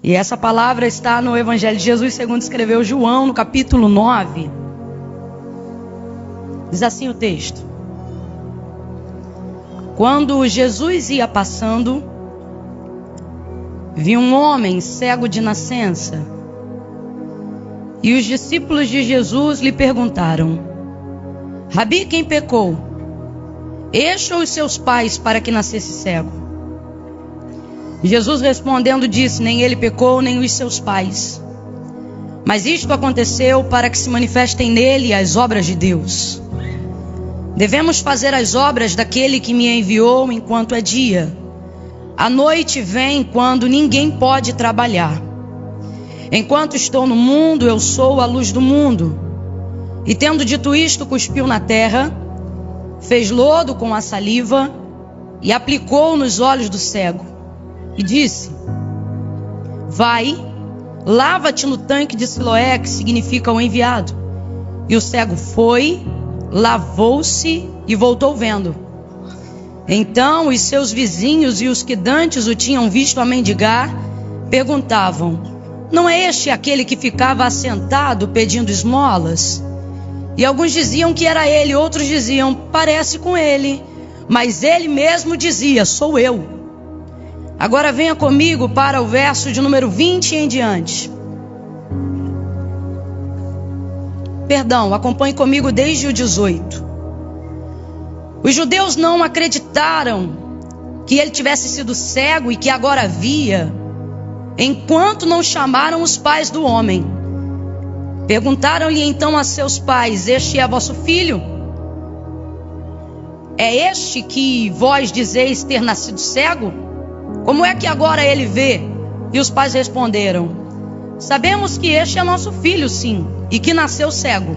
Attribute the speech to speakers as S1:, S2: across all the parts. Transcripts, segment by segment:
S1: E essa palavra está no Evangelho de Jesus segundo escreveu João, no capítulo 9. Diz assim o texto: quando Jesus ia passando, viu um homem cego de nascença. E os discípulos de Jesus lhe perguntaram: Rabi, quem pecou? Este ou os seus pais para que nascesse cego? Jesus respondendo disse: nem ele pecou, nem os seus pais. Mas isto aconteceu para que se manifestem nele as obras de Deus. Devemos fazer as obras daquele que me enviou enquanto é dia. A noite vem quando ninguém pode trabalhar. Enquanto estou no mundo, eu sou a luz do mundo. E tendo dito isto, cuspiu na terra, fez lodo com a saliva e aplicou nos olhos do cego. E disse: vai, lava-te no tanque de Siloé, que significa o enviado. E o cego foi, lavou-se e voltou vendo. Então os seus vizinhos e os que dantes o tinham visto a mendigar perguntavam: não é este aquele que ficava assentado pedindo esmolas? E alguns diziam que era ele, outros diziam: parece com ele. Mas ele mesmo dizia: sou eu. Agora venha comigo para o verso de número 20 em diante. Perdão, acompanhe comigo desde o 18. Os judeus não acreditaram que ele tivesse sido cego e que agora via, enquanto não chamaram os pais do homem. Perguntaram-lhe então a seus pais: este é vosso filho? É este que vós dizeis ter nascido cego? Como é que agora ele vê? E os pais responderam: sabemos que este é nosso filho, sim, e que nasceu cego.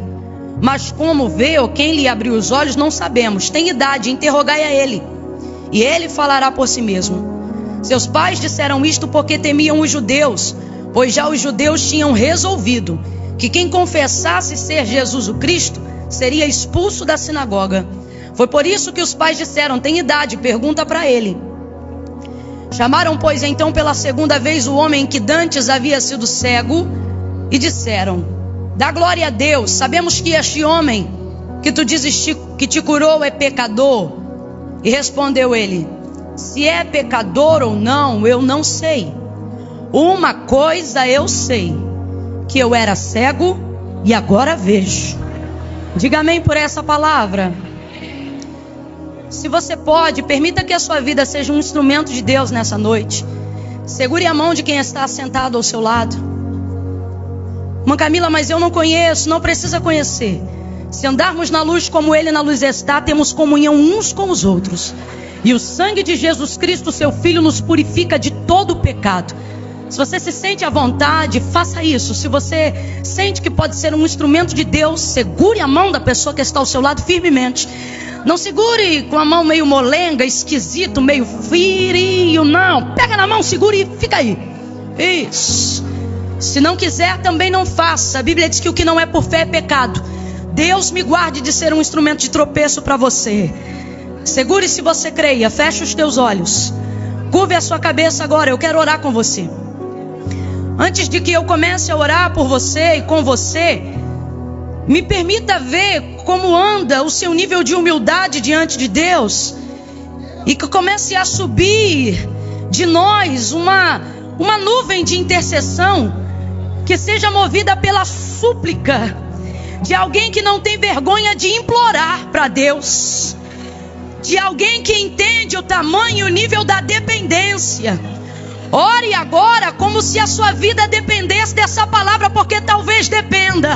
S1: Mas como vê ou quem lhe abriu os olhos, não sabemos. Tem idade, interrogai a ele, e ele falará por si mesmo. Seus pais disseram isto porque temiam os judeus, pois já os judeus tinham resolvido que quem confessasse ser Jesus o Cristo seria expulso da sinagoga. Foi por isso que os pais disseram: tem idade, pergunta para ele. Chamaram, pois, então pela segunda vez o homem que dantes havia sido cego e disseram: dá glória a Deus, sabemos que este homem que tu dizes que te curou é pecador. E respondeu ele: se é pecador ou não, eu não sei. Uma coisa eu sei, que eu era cego e agora vejo. Diga amém por essa palavra. Se você pode, permita que a sua vida seja um instrumento de Deus nessa noite. Segure a mão de quem está sentado ao seu lado. Irmã Camila, mas eu não conheço. Não precisa conhecer. Se andarmos na luz como Ele na luz está, temos comunhão uns com os outros. E o sangue de Jesus Cristo, seu Filho, nos purifica de todo o pecado. Se você se sente à vontade, faça isso. Se você sente que pode ser um instrumento de Deus, segure a mão da pessoa que está ao seu lado firmemente. Não segure com a mão meio molenga, esquisito, meio frio, não. Pega na mão, segure e fica aí. Isso. Se não quiser, também não faça. A Bíblia diz que o que não é por fé é pecado. Deus me guarde de ser um instrumento de tropeço para você. Segure se você creia. Feche os teus olhos. Curve a sua cabeça agora. Eu quero orar com você. Antes de que eu comece a orar por você e com você, me permita ver como anda o seu nível de humildade diante de Deus. E que comece a subir de nós uma nuvem de intercessão, que seja movida pela súplica de alguém que não tem vergonha de implorar para Deus, de alguém que entende o tamanho e o nível da dependência. Ore agora como se a sua vida dependesse dessa palavra, porque talvez dependa.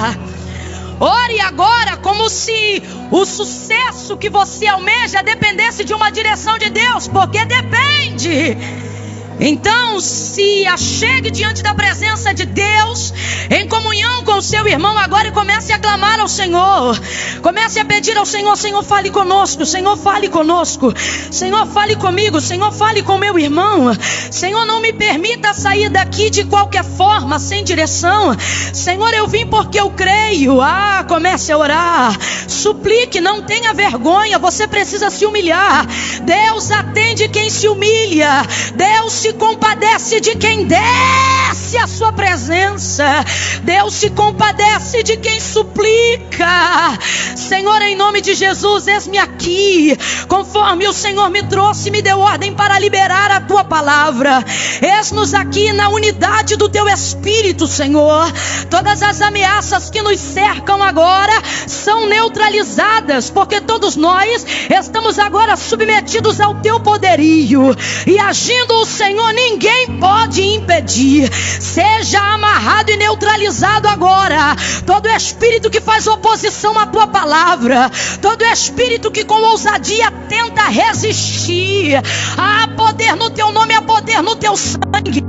S1: Ore agora como se o sucesso que você almeja dependesse de uma direção de Deus, porque depende. Então se achegue diante da presença de Deus, em comunhão com o seu irmão agora, e comece a clamar ao Senhor. Comece a pedir ao Senhor: Senhor, fale conosco, Senhor, fale conosco, Senhor, fale comigo, Senhor, fale com meu irmão. Senhor, não me permita sair daqui de qualquer forma, sem direção. Senhor, eu vim porque eu creio. Comece a orar, suplique, não tenha vergonha. Você precisa se humilhar. Deus atende quem se humilha. Deus se compadece de quem desce conhece a sua presença. Deus se compadece de quem suplica. Senhor, em nome de Jesus, eis-me aqui, conforme o Senhor me trouxe e me deu ordem para liberar a tua palavra. Eis-nos aqui na unidade do teu Espírito, Senhor. Todas as ameaças que nos cercam agora são neutralizadas, porque todos nós estamos agora submetidos ao teu poderio, e agindo o Senhor, ninguém pode impedir. Seja amarrado e neutralizado agora todo espírito que faz oposição à tua palavra, todo espírito que com ousadia tenta resistir. Há poder no teu nome, há poder no teu sangue.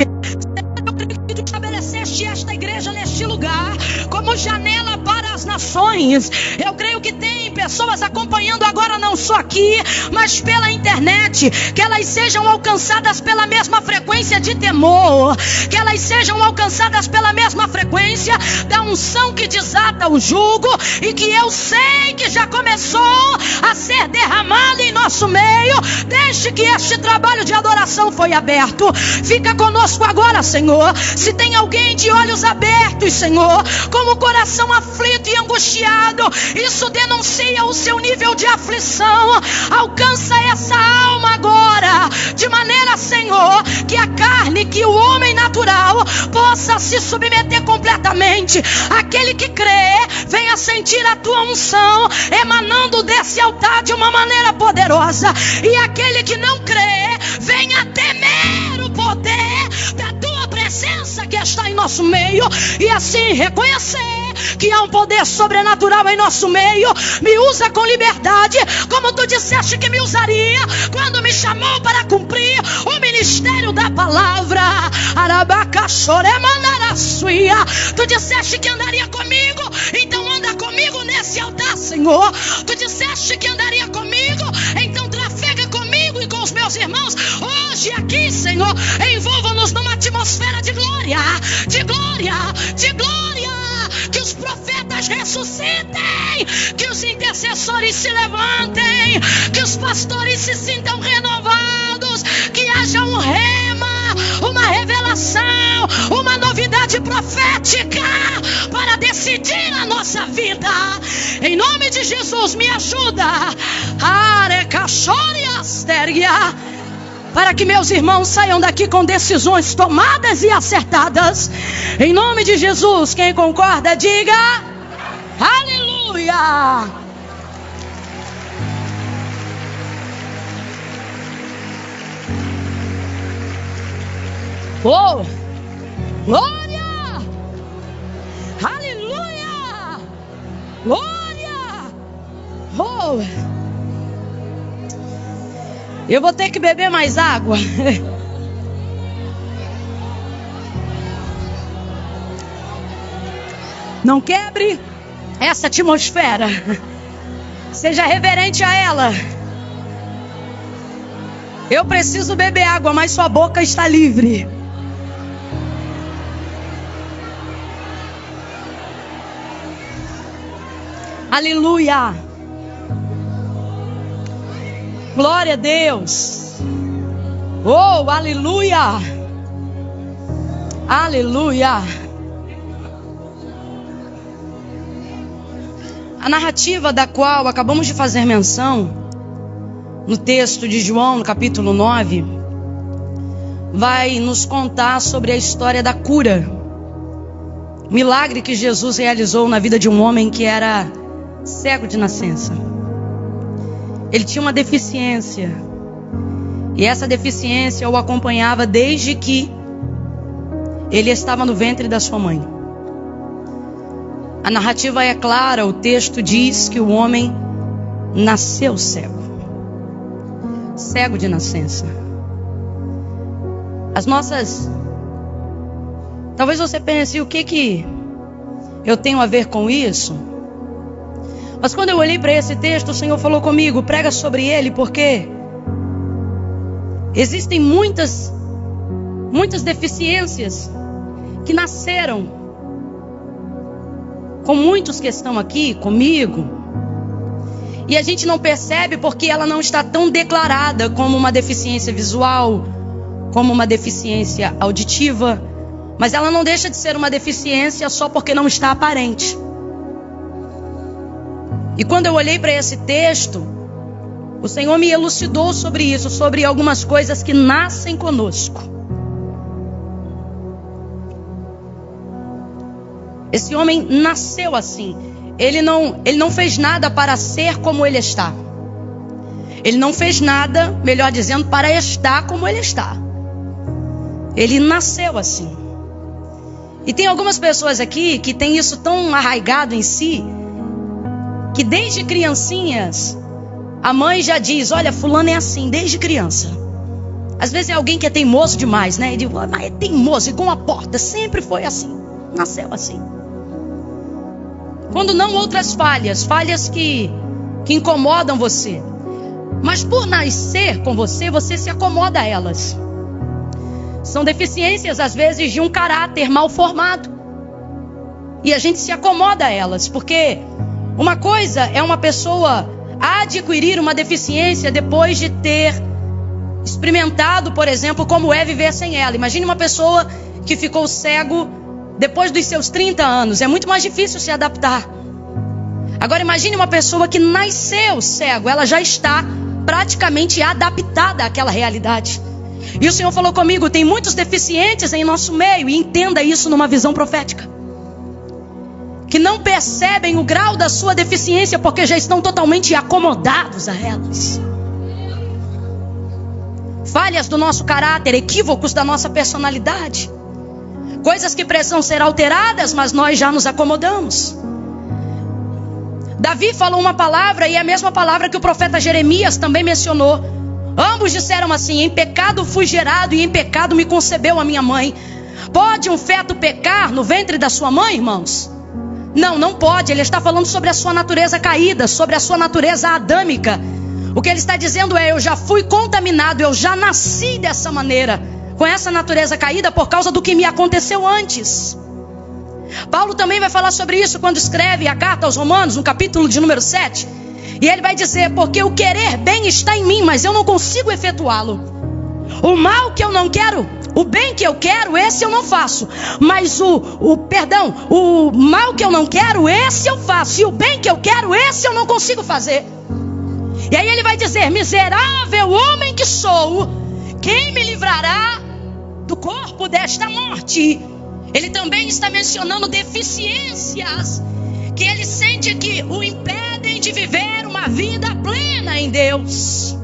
S1: Eu creio que tu estabeleceste esta igreja neste lugar como janela para as nações. Eu creio que tem pessoas acompanhando agora, não só aqui, mas pela internet. Que elas sejam alcançadas pela mesma frequência de temor, que elas sejam alcançadas pela mesma frequência da unção que desata o jugo, e que eu sei que já começou a ser derramado em nosso meio, desde que este trabalho de adoração foi aberto. Fica conosco agora, Senhor. Se tem alguém de olhos abertos, Senhor, com o coração aflito e angustiado, isso denuncia o seu nível de aflição. Alcança essa alma agora, de maneira, Senhor, que a carne, que o homem natural possa se submeter completamente. Aquele que crê, venha sentir a tua unção emanando desse altar de uma maneira poderosa. E aquele que não crê, venha temer o poder da tua presença que está em nosso meio, e assim reconhecer que há um poder sobrenatural em nosso meio. Me usa com liberdade, como tu disseste que me usaria quando me chamou para cumprir o ministério da palavra. Tu disseste que andaria comigo, então anda comigo nesse altar, Senhor. Tu disseste que andaria comigo, então trafega comigo e com os meus irmãos hoje aqui, Senhor. Envolva-nos numa atmosfera de glória, de glória, de glória. Que os profetas ressuscitem, que os intercessores se levantem, que os pastores se sintam renovados, que haja um rema, uma revelação, uma novidade profética para decidir a nossa vida. Em nome de Jesus, me ajuda, para que meus irmãos saiam daqui com decisões tomadas e acertadas. Em nome de Jesus, quem concorda, diga aleluia. Oh, glória, aleluia, glória. Oh, eu vou ter que beber mais água. Não quebre essa atmosfera. Seja reverente a ela. Eu preciso beber água, mas sua boca está livre. Aleluia. Glória a Deus. Oh, aleluia. Aleluia. A narrativa da qual acabamos de fazer menção, no texto de João, no capítulo 9, vai nos contar sobre a história da cura. O milagre que Jesus realizou na vida de um homem que era cego de nascença. Ele tinha uma deficiência, e essa deficiência o acompanhava desde que ele estava no ventre da sua mãe. A narrativa é clara, o texto diz que o homem nasceu cego. Cego de nascença. Talvez você pense, o que eu tenho a ver com isso? Mas quando eu olhei para esse texto, o Senhor falou comigo, prega sobre ele, porque existem muitas deficiências que nasceram com muitos que estão aqui comigo, e a gente não percebe porque ela não está tão declarada como uma deficiência visual, como uma deficiência auditiva, Mas ela não deixa de ser uma deficiência só porque não está aparente. E quando eu olhei para esse texto, o Senhor me elucidou sobre isso, sobre algumas coisas que nascem conosco. Esse homem nasceu assim. Ele não fez nada para ser como ele está. Ele não fez nada, melhor dizendo, para estar como ele está. Ele nasceu assim. E tem algumas pessoas aqui que têm isso tão arraigado em si, que desde criancinhas, a mãe já diz, olha, fulano é assim, desde criança. Às vezes é alguém que é teimoso demais, né? E diz, mas é teimoso, igual uma porta, sempre foi assim, nasceu assim. Quando não outras falhas que incomodam você. Mas por nascer com você, você se acomoda a elas. São deficiências, às vezes, de um caráter mal formado. E a gente se acomoda a elas, porque uma coisa é uma pessoa adquirir uma deficiência depois de ter experimentado, por exemplo, como é viver sem ela. Imagine uma pessoa que ficou cego depois dos seus 30 anos. É muito mais difícil se adaptar. Agora imagine uma pessoa que nasceu cego. Ela já está praticamente adaptada àquela realidade. E o Senhor falou comigo, tem muitos deficientes em nosso meio. E entenda isso numa visão profética. Que não percebem o grau da sua deficiência porque já estão totalmente acomodados a elas. Falhas do nosso caráter, equívocos da nossa personalidade. Coisas que precisam ser alteradas, mas nós já nos acomodamos. Davi falou uma palavra e é a mesma palavra que o profeta Jeremias também mencionou. Ambos disseram assim, em pecado fui gerado e em pecado me concebeu a minha mãe. Pode um feto pecar no ventre da sua mãe, irmãos? Não, não pode. Ele está falando sobre a sua natureza caída, sobre a sua natureza adâmica. O que ele está dizendo é, eu já fui contaminado, eu já nasci dessa maneira, com essa natureza caída por causa do que me aconteceu antes. Paulo também vai falar sobre isso quando escreve a carta aos Romanos, no capítulo de número 7. E ele vai dizer, porque o querer bem está em mim, mas eu não consigo efetuá-lo. O mal que eu não quero, o bem que eu quero, esse eu não faço. Mas o mal que eu não quero, esse eu faço. E o bem que eu quero, esse eu não consigo fazer. E aí ele vai dizer, miserável homem que sou, quem me livrará do corpo desta morte? Ele também está mencionando deficiências que ele sente que o impedem de viver uma vida plena em Deus.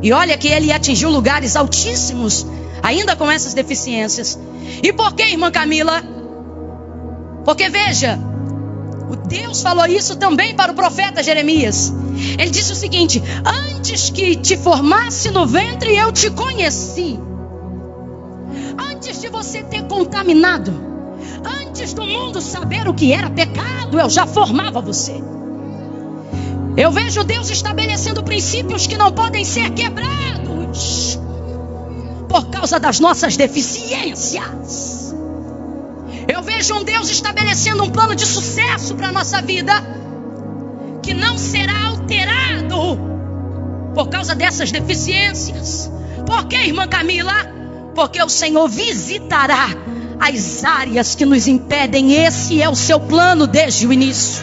S1: E olha que ele atingiu lugares altíssimos, ainda com essas deficiências. E por que, irmã Camila? Porque veja, o Deus falou isso também para o profeta Jeremias. Ele disse o seguinte, antes que te formasse no ventre eu te conheci. Antes de você ter contaminado, antes do mundo saber o que era pecado, eu já formava você. Eu vejo Deus estabelecendo princípios que não podem ser quebrados por causa das nossas deficiências. Eu vejo um Deus estabelecendo um plano de sucesso para a nossa vida que não será alterado por causa dessas deficiências. Por que, irmã Camila? Porque o Senhor visitará as áreas que nos impedem. Esse é o seu plano desde o início.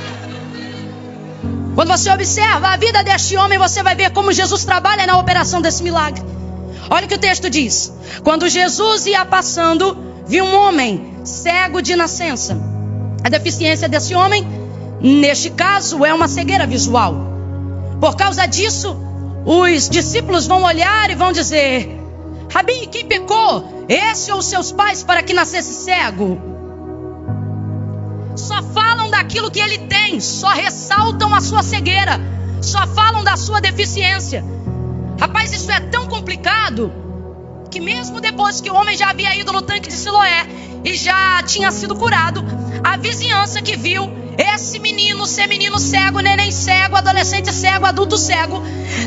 S1: Quando você observa a vida deste homem, você vai ver como Jesus trabalha na operação desse milagre. Olha o que o texto diz. Quando Jesus ia passando, viu um homem cego de nascença. A deficiência desse homem, neste caso, é uma cegueira visual. Por causa disso, os discípulos vão olhar e vão dizer, Rabi, quem pecou? Esse ou seus pais para que nascesse cego? Só falam daquilo que ele tem, só ressaltam a sua cegueira, só falam da sua deficiência. Rapaz, isso é tão complicado que mesmo depois que o homem já havia ido no tanque de Siloé e já tinha sido curado, a vizinhança que viu esse menino ser menino cego, neném cego, adolescente cego, adulto cego,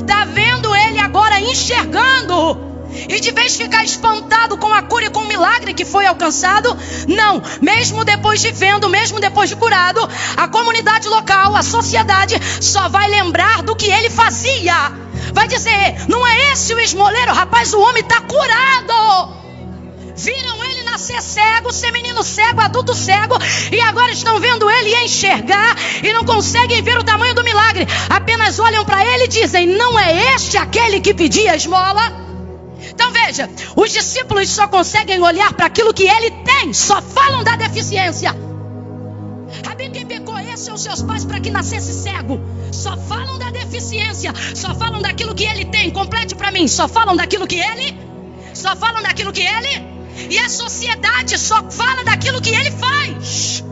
S1: tá vendo ele agora enxergando. E de vez de ficar espantado com a cura e com o milagre que foi alcançado, não, mesmo depois de vendo, mesmo depois de curado, a comunidade local, a sociedade só vai lembrar do que ele fazia. Vai dizer, não é esse o esmoleiro? Rapaz, o homem está curado. Viram ele na nascer cego, ser menino cego, adulto cego, e agora estão vendo ele enxergar e não conseguem ver o tamanho do milagre. Apenas olham para ele e dizem: não é este aquele que pedia esmola? Então veja, os discípulos só conseguem olhar para aquilo que ele tem, só falam da deficiência. Rabi, quem pecou esse ou seus pais para que nascesse cego? Só falam da deficiência, só falam daquilo que ele tem. Complete para mim, só falam daquilo que ele, só falam daquilo que ele, e a sociedade só fala daquilo que ele faz.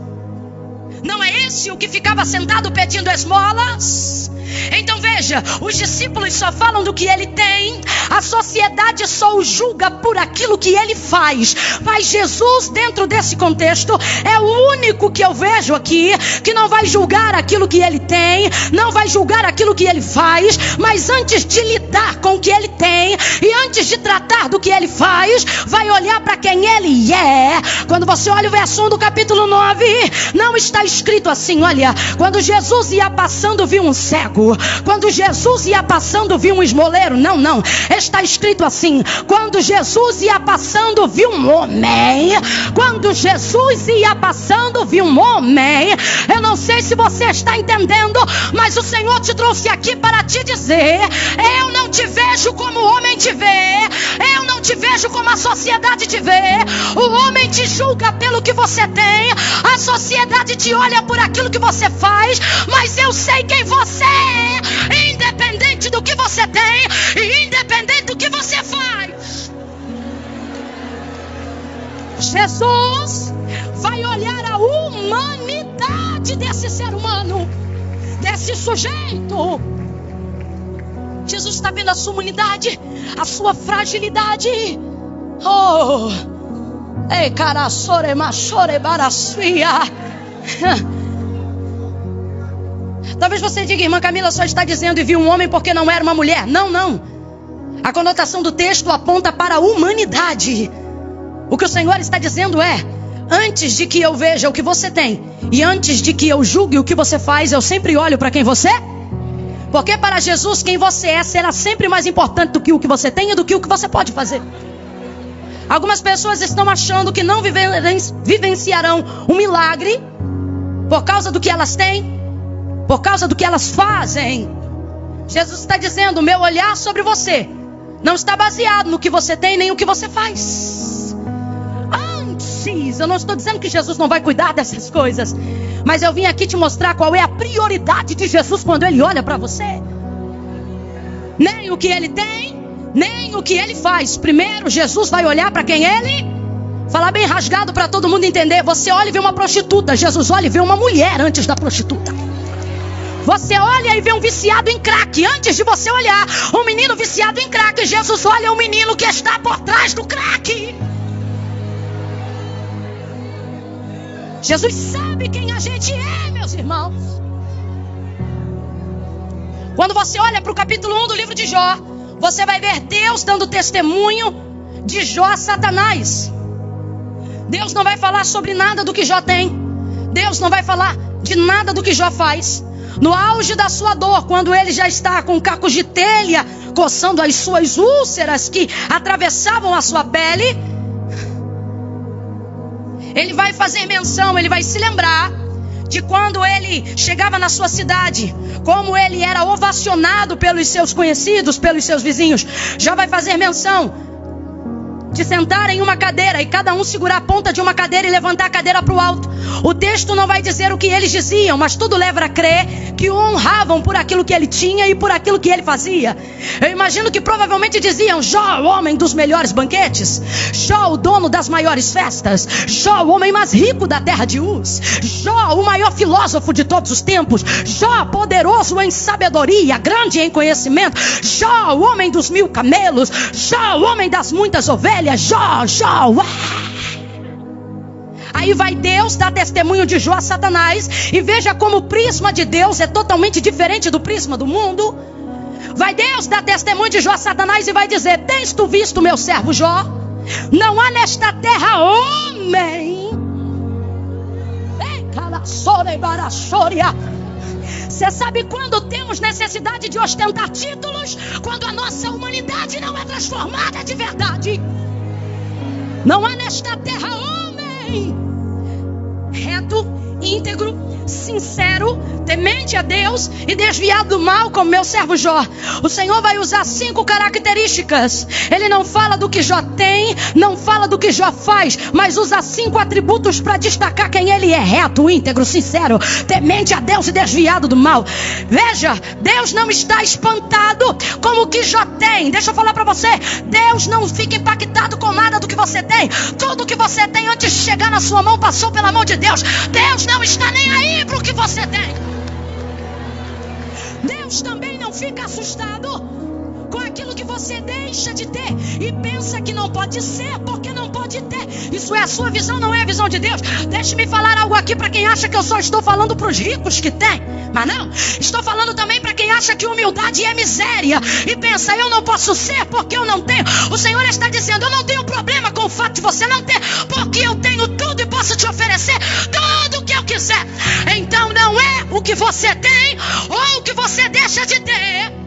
S1: Não é esse o que ficava sentado pedindo esmolas? Então veja, os discípulos só falam do que ele tem, a sociedade só o julga por aquilo que ele faz. Mas Jesus, dentro desse contexto, é o único que eu vejo aqui que não vai julgar aquilo que ele tem, não vai julgar aquilo que ele faz, mas antes de lidar com o que ele tem e antes de tratar do que ele faz, vai olhar para quem ele é. Quando você olha o verso 1 do capítulo 9, não está escrito assim: olha, quando Jesus ia passando viu um cego, quando Jesus ia passando viu um esmoleiro. Não, não, está escrito assim: quando Jesus ia passando viu um homem. Quando Jesus ia passando viu um homem. Eu não sei se você está entendendo, mas o Senhor te trouxe aqui para te dizer: eu não te vejo como o homem te vê, eu não te vejo como a sociedade te vê. O homem te julga pelo que você tem, a sociedade te olha por aquilo que você faz, mas eu sei quem você é, independente do que você tem e independente do que você faz. Jesus vai olhar a humanidade desse ser humano, desse sujeito. Jesus está vendo a sua humanidade, a sua fragilidade. Oh, ei, cara, sore machore barasuia. Talvez você diga: irmã Camila só está dizendo e viu um homem porque não era uma mulher. Não, não. A conotação do texto aponta para a humanidade. O que o Senhor está dizendo é: antes de que eu veja o que você tem e antes de que eu julgue o que você faz, eu sempre olho para quem você é. Porque para Jesus quem você é será sempre mais importante do que o que você tem e do que o que você pode fazer. Algumas pessoas estão achando que não vivenciarão um milagre por causa do que elas têm, por causa do que elas fazem. Jesus está dizendo: o meu olhar sobre você não está baseado no que você tem nem o que você faz. Antes, eu não estou dizendo que Jesus não vai cuidar dessas coisas, mas eu vim aqui te mostrar qual é a prioridade de Jesus quando ele olha para você. Nem o que ele tem, nem o que ele faz. Primeiro Jesus vai olhar para quem ele... Falar bem rasgado para todo mundo entender. Você olha e vê uma prostituta, Jesus olha e vê uma mulher antes da prostituta. Você olha e vê um viciado em crack, antes de você olhar um menino viciado em crack, Jesus olha o menino que está por trás do crack. Jesus sabe quem a gente é, meus irmãos. Quando você olha para o capítulo 1 do livro de Jó, você vai ver Deus dando testemunho de Jó a Satanás. Deus não vai falar sobre nada do que Jó tem. Deus não vai falar de nada do que Jó faz. No auge da sua dor, quando ele já está com cacos de telha coçando as suas úlceras que atravessavam a sua pele, ele vai fazer menção, ele vai se lembrar de quando ele chegava na sua cidade, como ele era ovacionado pelos seus conhecidos, pelos seus vizinhos. Já vai fazer menção de sentar em uma cadeira e cada um segurar a ponta de uma cadeira e levantar a cadeira para o alto. O texto não vai dizer o que eles diziam, mas tudo leva a crer que o honravam por aquilo que ele tinha e por aquilo que ele fazia. Eu imagino que provavelmente diziam: Jó, o homem dos melhores banquetes, Jó, o dono das maiores festas, Jó, o homem mais rico da terra de Uz, Jó, o maior filósofo de todos os tempos, Jó, poderoso em sabedoria, grande em conhecimento, Jó, o homem dos 1000 camelos, Jó, o homem das muitas ovelhas, Jó, Jó. Aí vai Deus dar testemunho de Jó a Satanás. E veja como o prisma de Deus é totalmente diferente do prisma do mundo. Vai Deus dar testemunho de Jó a Satanás e vai dizer: tens tu visto meu servo Jó? Não há nesta terra homem. Você sabe quando temos necessidade de ostentar títulos? Quando a nossa humanidade não é transformada de verdade. Não há nesta terra homem reto, íntegro, sincero, temente a Deus e desviado do mal como meu servo Jó. O Senhor vai usar 5 características. Ele não fala do que Jó tem, não fala do que Jó faz, mas usa 5 atributos para destacar quem ele é: reto, íntegro, sincero, temente a Deus e desviado do mal. Veja, Deus não está espantado com o que Jó tem. Deixa eu falar para você, Deus não fica impactado com nada do que você tem. Tudo que você tem antes de chegar na sua mão passou pela mão de Deus. Deus não está nem aí para o que você tem. Deus também não fica assustado com aquilo que você deixa de ter e pensa que não pode ser porque não pode ter. Isso é a sua visão, não é a visão de Deus. Deixe-me falar algo aqui para quem acha que eu só estou falando para os ricos que têm, mas não, estou falando também para quem acha que humildade é miséria e pensa: eu não posso ser porque eu não tenho. O Senhor está dizendo: eu não tenho problema com o fato de você não ter, porque eu tenho tudo e posso te oferecer tudo o que eu quiser. Então não é o que você tem ou o que você deixa de ter.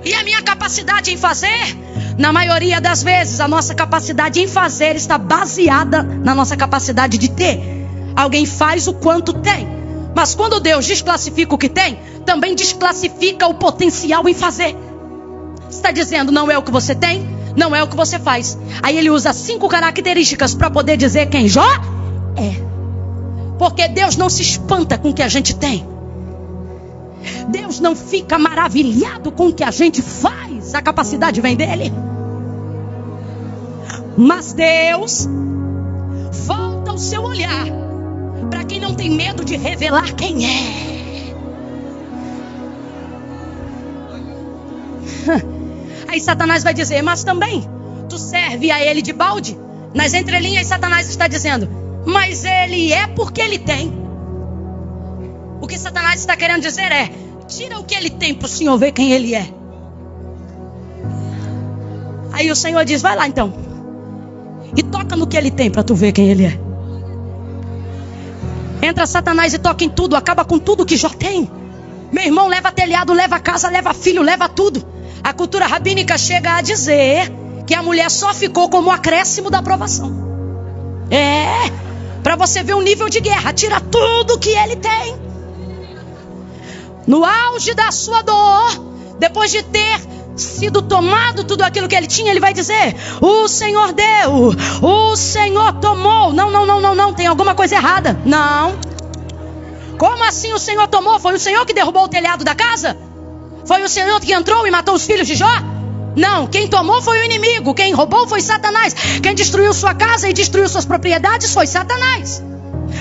S1: E a minha capacidade em fazer, na maioria das vezes, a nossa capacidade em fazer está baseada na nossa capacidade de ter. Alguém faz o quanto tem, mas quando Deus desclassifica o que tem, também desclassifica o potencial em fazer. Está dizendo: não é o que você tem, não é o que você faz. Aí ele usa 5 características para poder dizer quem Jó é. Porque Deus não se espanta com o que a gente tem. Deus não fica maravilhado com o que a gente faz. A capacidade vem dele. Mas Deus volta o seu olhar para quem não tem medo de revelar quem é. Aí Satanás vai dizer: mas também tu serve a ele de balde. Nas entrelinhas Satanás está dizendo: mas ele é porque ele tem. O que Satanás está querendo dizer é: tira o que ele tem para o Senhor ver quem ele é. Aí o Senhor diz: vai lá então e toca no que ele tem para tu ver quem ele é. Entra Satanás e toca em tudo, acaba com tudo que Jó tem. Meu irmão, leva telhado, leva casa, leva filho, leva tudo. A cultura rabínica chega a dizer que a mulher só ficou como acréscimo da aprovação. Para você ver o nível de guerra. Tira tudo que ele tem. No auge da sua dor, depois de ter sido tomado tudo aquilo que ele tinha, ele vai dizer: o Senhor deu, o Senhor tomou. Não, tem alguma coisa errada. Não. Como assim o Senhor tomou? Foi o Senhor que derrubou o telhado da casa? Foi o Senhor que entrou e matou os filhos de Jó? Não, quem tomou foi o inimigo. Quem roubou foi Satanás. Quem destruiu sua casa e destruiu suas propriedades foi Satanás.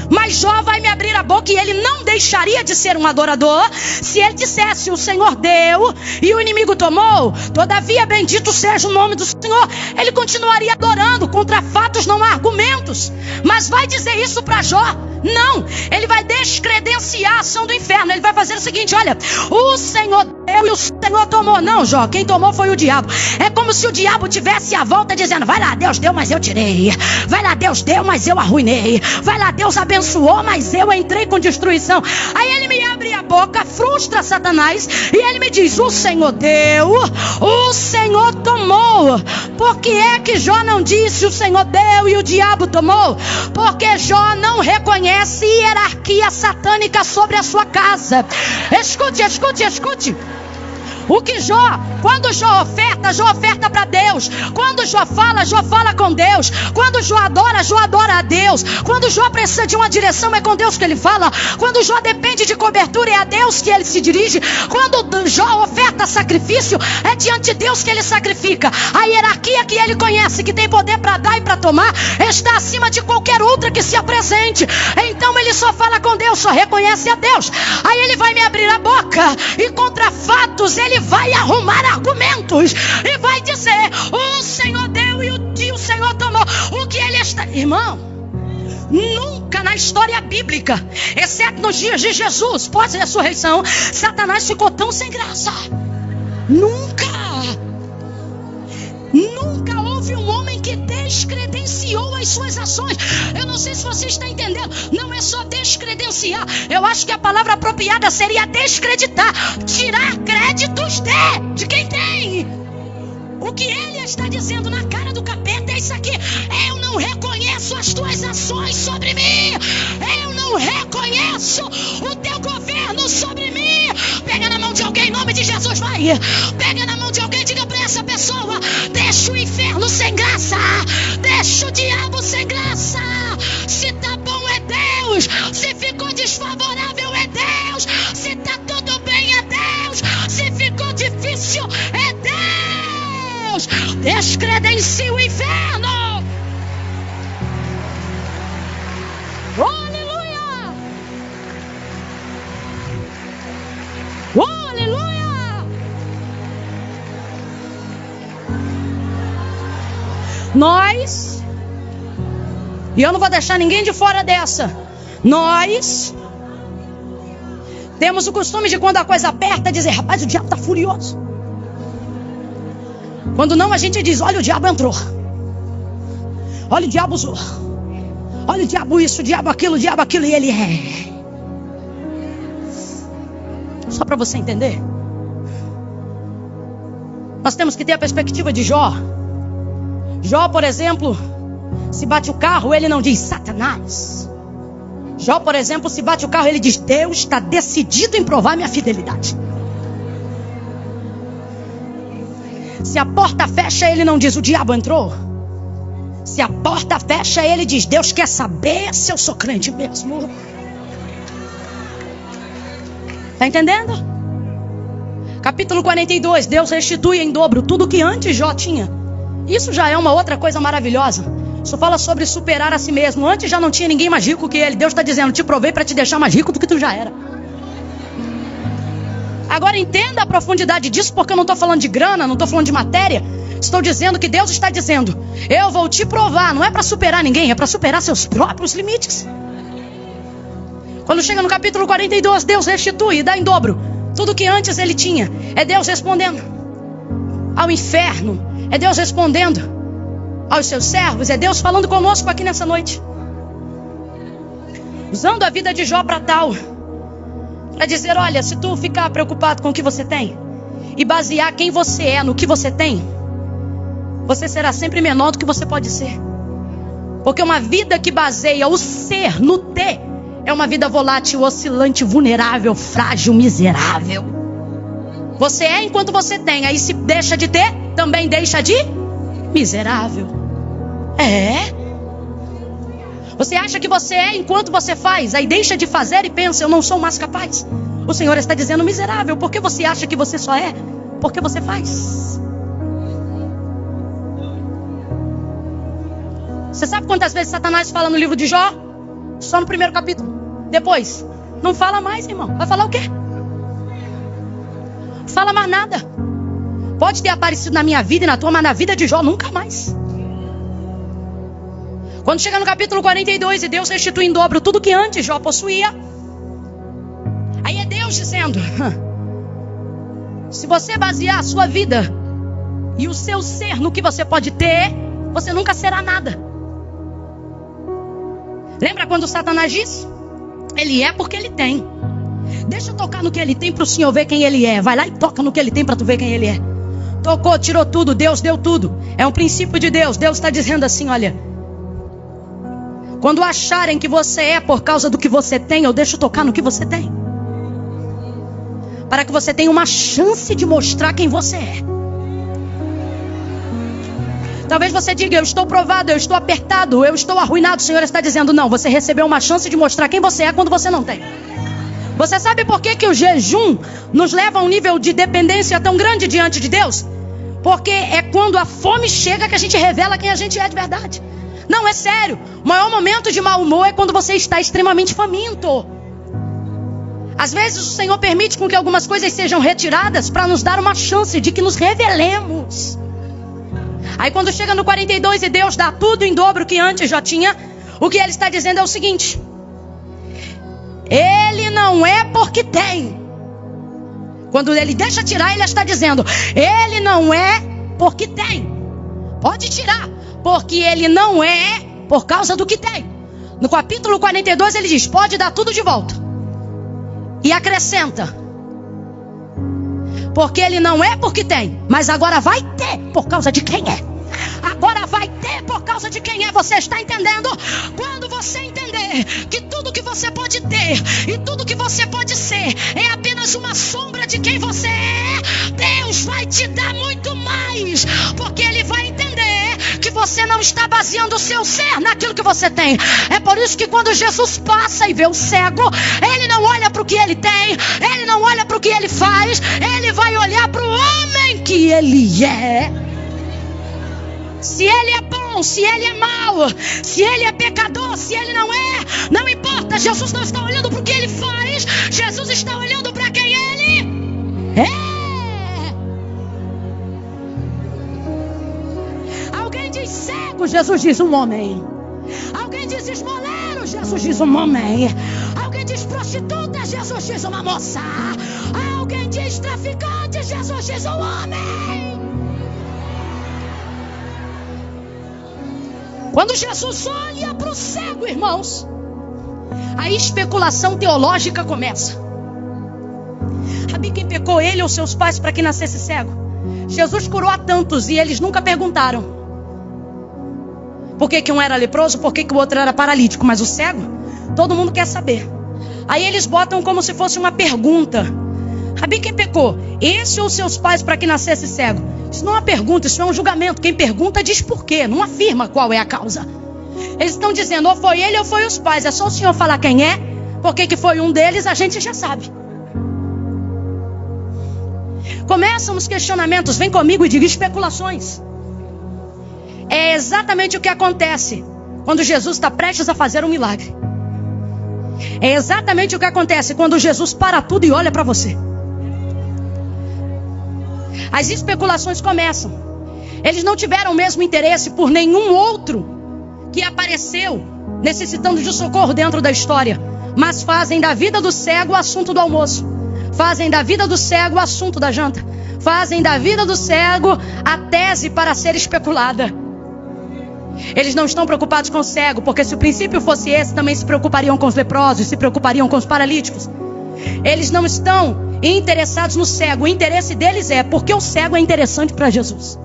S1: Mas Jó vai me abrir a boca e ele não deixaria de ser um adorador se ele dissesse: o Senhor deu e o inimigo tomou, todavia bendito seja o nome do Senhor. Ele continuaria adorando. Contra fatos não há argumentos. Mas vai dizer isso para Jó? Não, ele vai descredenciar a ação do inferno. Ele vai fazer o seguinte: olha, o Senhor deu e o Senhor tomou. Não, Jó, quem tomou foi o diabo. É como se o diabo tivesse à volta dizendo: vai lá, Deus deu, mas eu tirei. Vai lá, Deus deu, mas eu arruinei. Vai lá, Deus abençoou, mas eu entrei com destruição. Aí ele me abre a boca, frustra Satanás, e ele me diz: o Senhor deu, o Senhor tomou. Por que é que Jó não disse: o Senhor deu e o diabo tomou? Porque Jó não reconhece hierarquia satânica sobre a sua casa. Escute. O que quando Jó oferta para Deus. Quando Jó fala com Deus. Quando Jó adora a Deus. Quando Jó precisa de uma direção, é com Deus que ele fala. Quando Jó depende de cobertura, é a Deus que ele se dirige. Quando Jó oferta sacrifício, é diante de Deus que ele sacrifica. A hierarquia que ele conhece, que tem poder para dar e para tomar, está acima de qualquer outra que se apresente. Então ele só fala com Deus, só reconhece a Deus. Aí ele vai me abrir a boca e contra fatos ele vai arrumar argumentos e vai dizer: o Senhor deu e o Senhor tomou. O que ele está... Irmão, nunca na história bíblica, exceto nos dias de Jesus, pós-ressurreição, Satanás ficou tão sem graça. Nunca houve um homem que descredenciou as suas ações. Eu não sei se você está entendendo. Não é só descredenciar. Eu acho que a palavra apropriada seria descreditar. Tirar créditos de quem tem.
S2: O que ele está dizendo na cara do capeta é isso aqui: eu não reconheço as tuas ações sobre mim, eu não reconheço o teu governo sobre mim. Pega na mão de alguém, em nome de Jesus, vai. Pega na mão de alguém, diga para essa pessoa: deixa o inferno sem graça, deixa o diabo sem graça. Se tá bom é Deus, se ficou desfavorável é Deus, se tá tudo bem é Deus, se ficou difícil é Deus. Descredencia o inferno. Oh, aleluia! Oh, aleluia! Nós, e eu não vou deixar ninguém de fora dessa, nós temos o costume de, quando a coisa aperta, dizer: rapaz, o diabo está furioso. Quando não, a gente diz: olha, o diabo entrou, olha, o diabo usou, olha, o diabo isso, o diabo aquilo, e ele é. Só para você entender, nós temos que ter a perspectiva de Jó. Jó, por exemplo, se bate o carro, ele não diz Satanás. Jó, por exemplo, se bate o carro, ele diz: Deus está decidido em provar minha fidelidade. Se a porta fecha, ele não diz: o diabo entrou. Se a porta fecha, ele diz: Deus quer saber se eu sou crente mesmo. Está entendendo? Capítulo 42, Deus restitui em dobro tudo que antes Jó tinha. Isso já é uma outra coisa maravilhosa. Isso fala sobre superar a si mesmo. Antes já não tinha ninguém mais rico que ele. Deus está dizendo: te provei para te deixar mais rico do que tu já era. Agora entenda a profundidade disso, porque eu não estou falando de grana, não estou falando de matéria. Estou dizendo que Deus está dizendo: eu vou te provar. Não é para superar ninguém, é para superar seus próprios limites. Quando chega no capítulo 42, Deus restitui e dá em dobro tudo que antes ele tinha. É Deus respondendo ao inferno, é Deus respondendo aos seus servos, é Deus falando conosco aqui nessa noite, usando a vida de Jó para tal, para dizer: olha, se tu ficar preocupado com o que você tem e basear quem você é no que você tem, você será sempre menor do que você pode ser. Porque uma vida que baseia o ser no ter é uma vida volátil, oscilante, vulnerável, frágil, miserável. Você é enquanto você tem, aí se deixa de ter, também deixa de miserável. É. Você acha que você é enquanto você faz, aí deixa de fazer e pensa: eu não sou mais capaz. O Senhor está dizendo: miserável, porque você acha que você só é porque você faz. Você sabe quantas vezes Satanás fala no livro de Jó? Só no primeiro capítulo. Depois, não fala mais, irmão. Vai falar o quê? Fala mais nada. Pode ter aparecido na minha vida e na tua, mas na vida de Jó nunca mais. Quando chega no capítulo 42 e Deus restitui em dobro tudo que antes Jó possuía, aí é Deus dizendo: se você basear a sua vida e o seu ser no que você pode ter, você nunca será nada. Lembra quando Satanás disse? Ele é porque ele tem. Deixa eu tocar no que ele tem para o Senhor ver quem ele é. Vai lá e toca no que ele tem para tu ver quem ele é. Tocou, tirou tudo, Deus deu tudo. É um princípio de Deus. Deus está dizendo assim: olha, quando acharem que você é por causa do que você tem, eu deixo tocar no que você tem, para que você tenha uma chance de mostrar quem você é. Talvez você diga: eu estou provado, eu estou apertado, eu estou arruinado. O Senhor está dizendo: não, você recebeu uma chance de mostrar quem você é quando você não tem. Você sabe por que o jejum nos leva a um nível de dependência tão grande diante de Deus? Porque é quando a fome chega que a gente revela quem a gente é de verdade. Não, é sério. O maior momento de mau humor é quando você está extremamente faminto. Às vezes o Senhor permite com que algumas coisas sejam retiradas para nos dar uma chance de que nos revelemos. Aí quando chega no 42 e Deus dá tudo em dobro que antes já tinha, o que ele está dizendo é o seguinte: ele não é porque tem. Quando ele deixa tirar, ele está dizendo: ele não é porque tem. Pode tirar, porque ele não é por causa do que tem. No capítulo 42 ele diz: pode dar tudo de volta. E acrescenta: Porque ele não é porque tem, mas agora vai ter por causa de quem é. Agora vai ter por causa de quem é. Você está entendendo? Quando você entender que tudo que você pode ter e tudo que você pode ser é apenas uma sombra de quem você é, Deus vai te dar muito mais. Porque Ele vai entender que você não está baseando o seu ser naquilo que você tem. É por isso que quando Jesus passa e vê o cego, Ele não olha para o que ele tem, Ele não olha para o que ele faz, Ele vai olhar para o homem que ele é. Se ele é bom, se ele é mau, se ele é pecador, se ele não é, não importa. Jesus não está olhando para o que ele faz, Jesus está olhando para quem ele é. Alguém diz cego, Jesus diz um homem. Alguém diz esmoleiro, Jesus diz um homem. Alguém diz prostituta, Jesus diz uma moça. Alguém diz traficante, Jesus diz um homem. Quando Jesus olha para o cego, irmãos, a especulação teológica começa. Rabi, quem pecou, ele ou seus pais para que nascesse cego? Jesus curou a tantos e eles nunca perguntaram por que um era leproso, por que o outro era paralítico. Mas o cego, todo mundo quer saber. Aí eles botam como se fosse uma pergunta. Rabi, quem pecou? Esse ou seus pais para que nascesse cego? Isso não é uma pergunta, isso é um julgamento. Quem pergunta diz por quê, não afirma qual é a causa. Eles estão dizendo, ou foi ele ou foi os pais. É só o Senhor falar quem é, porque que foi um deles, a gente já sabe. Começam os questionamentos, vem comigo e diga especulações. É exatamente o que acontece quando Jesus está prestes a fazer um milagre. É exatamente o que acontece quando Jesus para tudo e olha para você. As especulações começam. Eles não tiveram o mesmo interesse por nenhum outro que apareceu necessitando de socorro dentro da história, mas fazem da vida do cego o assunto do almoço, fazem da vida do cego o assunto da janta, fazem da vida do cego a tese para ser especulada. Eles não estão preocupados com o cego, porque se o princípio fosse esse, também se preocupariam com os leprosos, se preocupariam com os paralíticos. Eles não estão interessados no cego. O interesse deles é porque o cego é interessante para Jesus.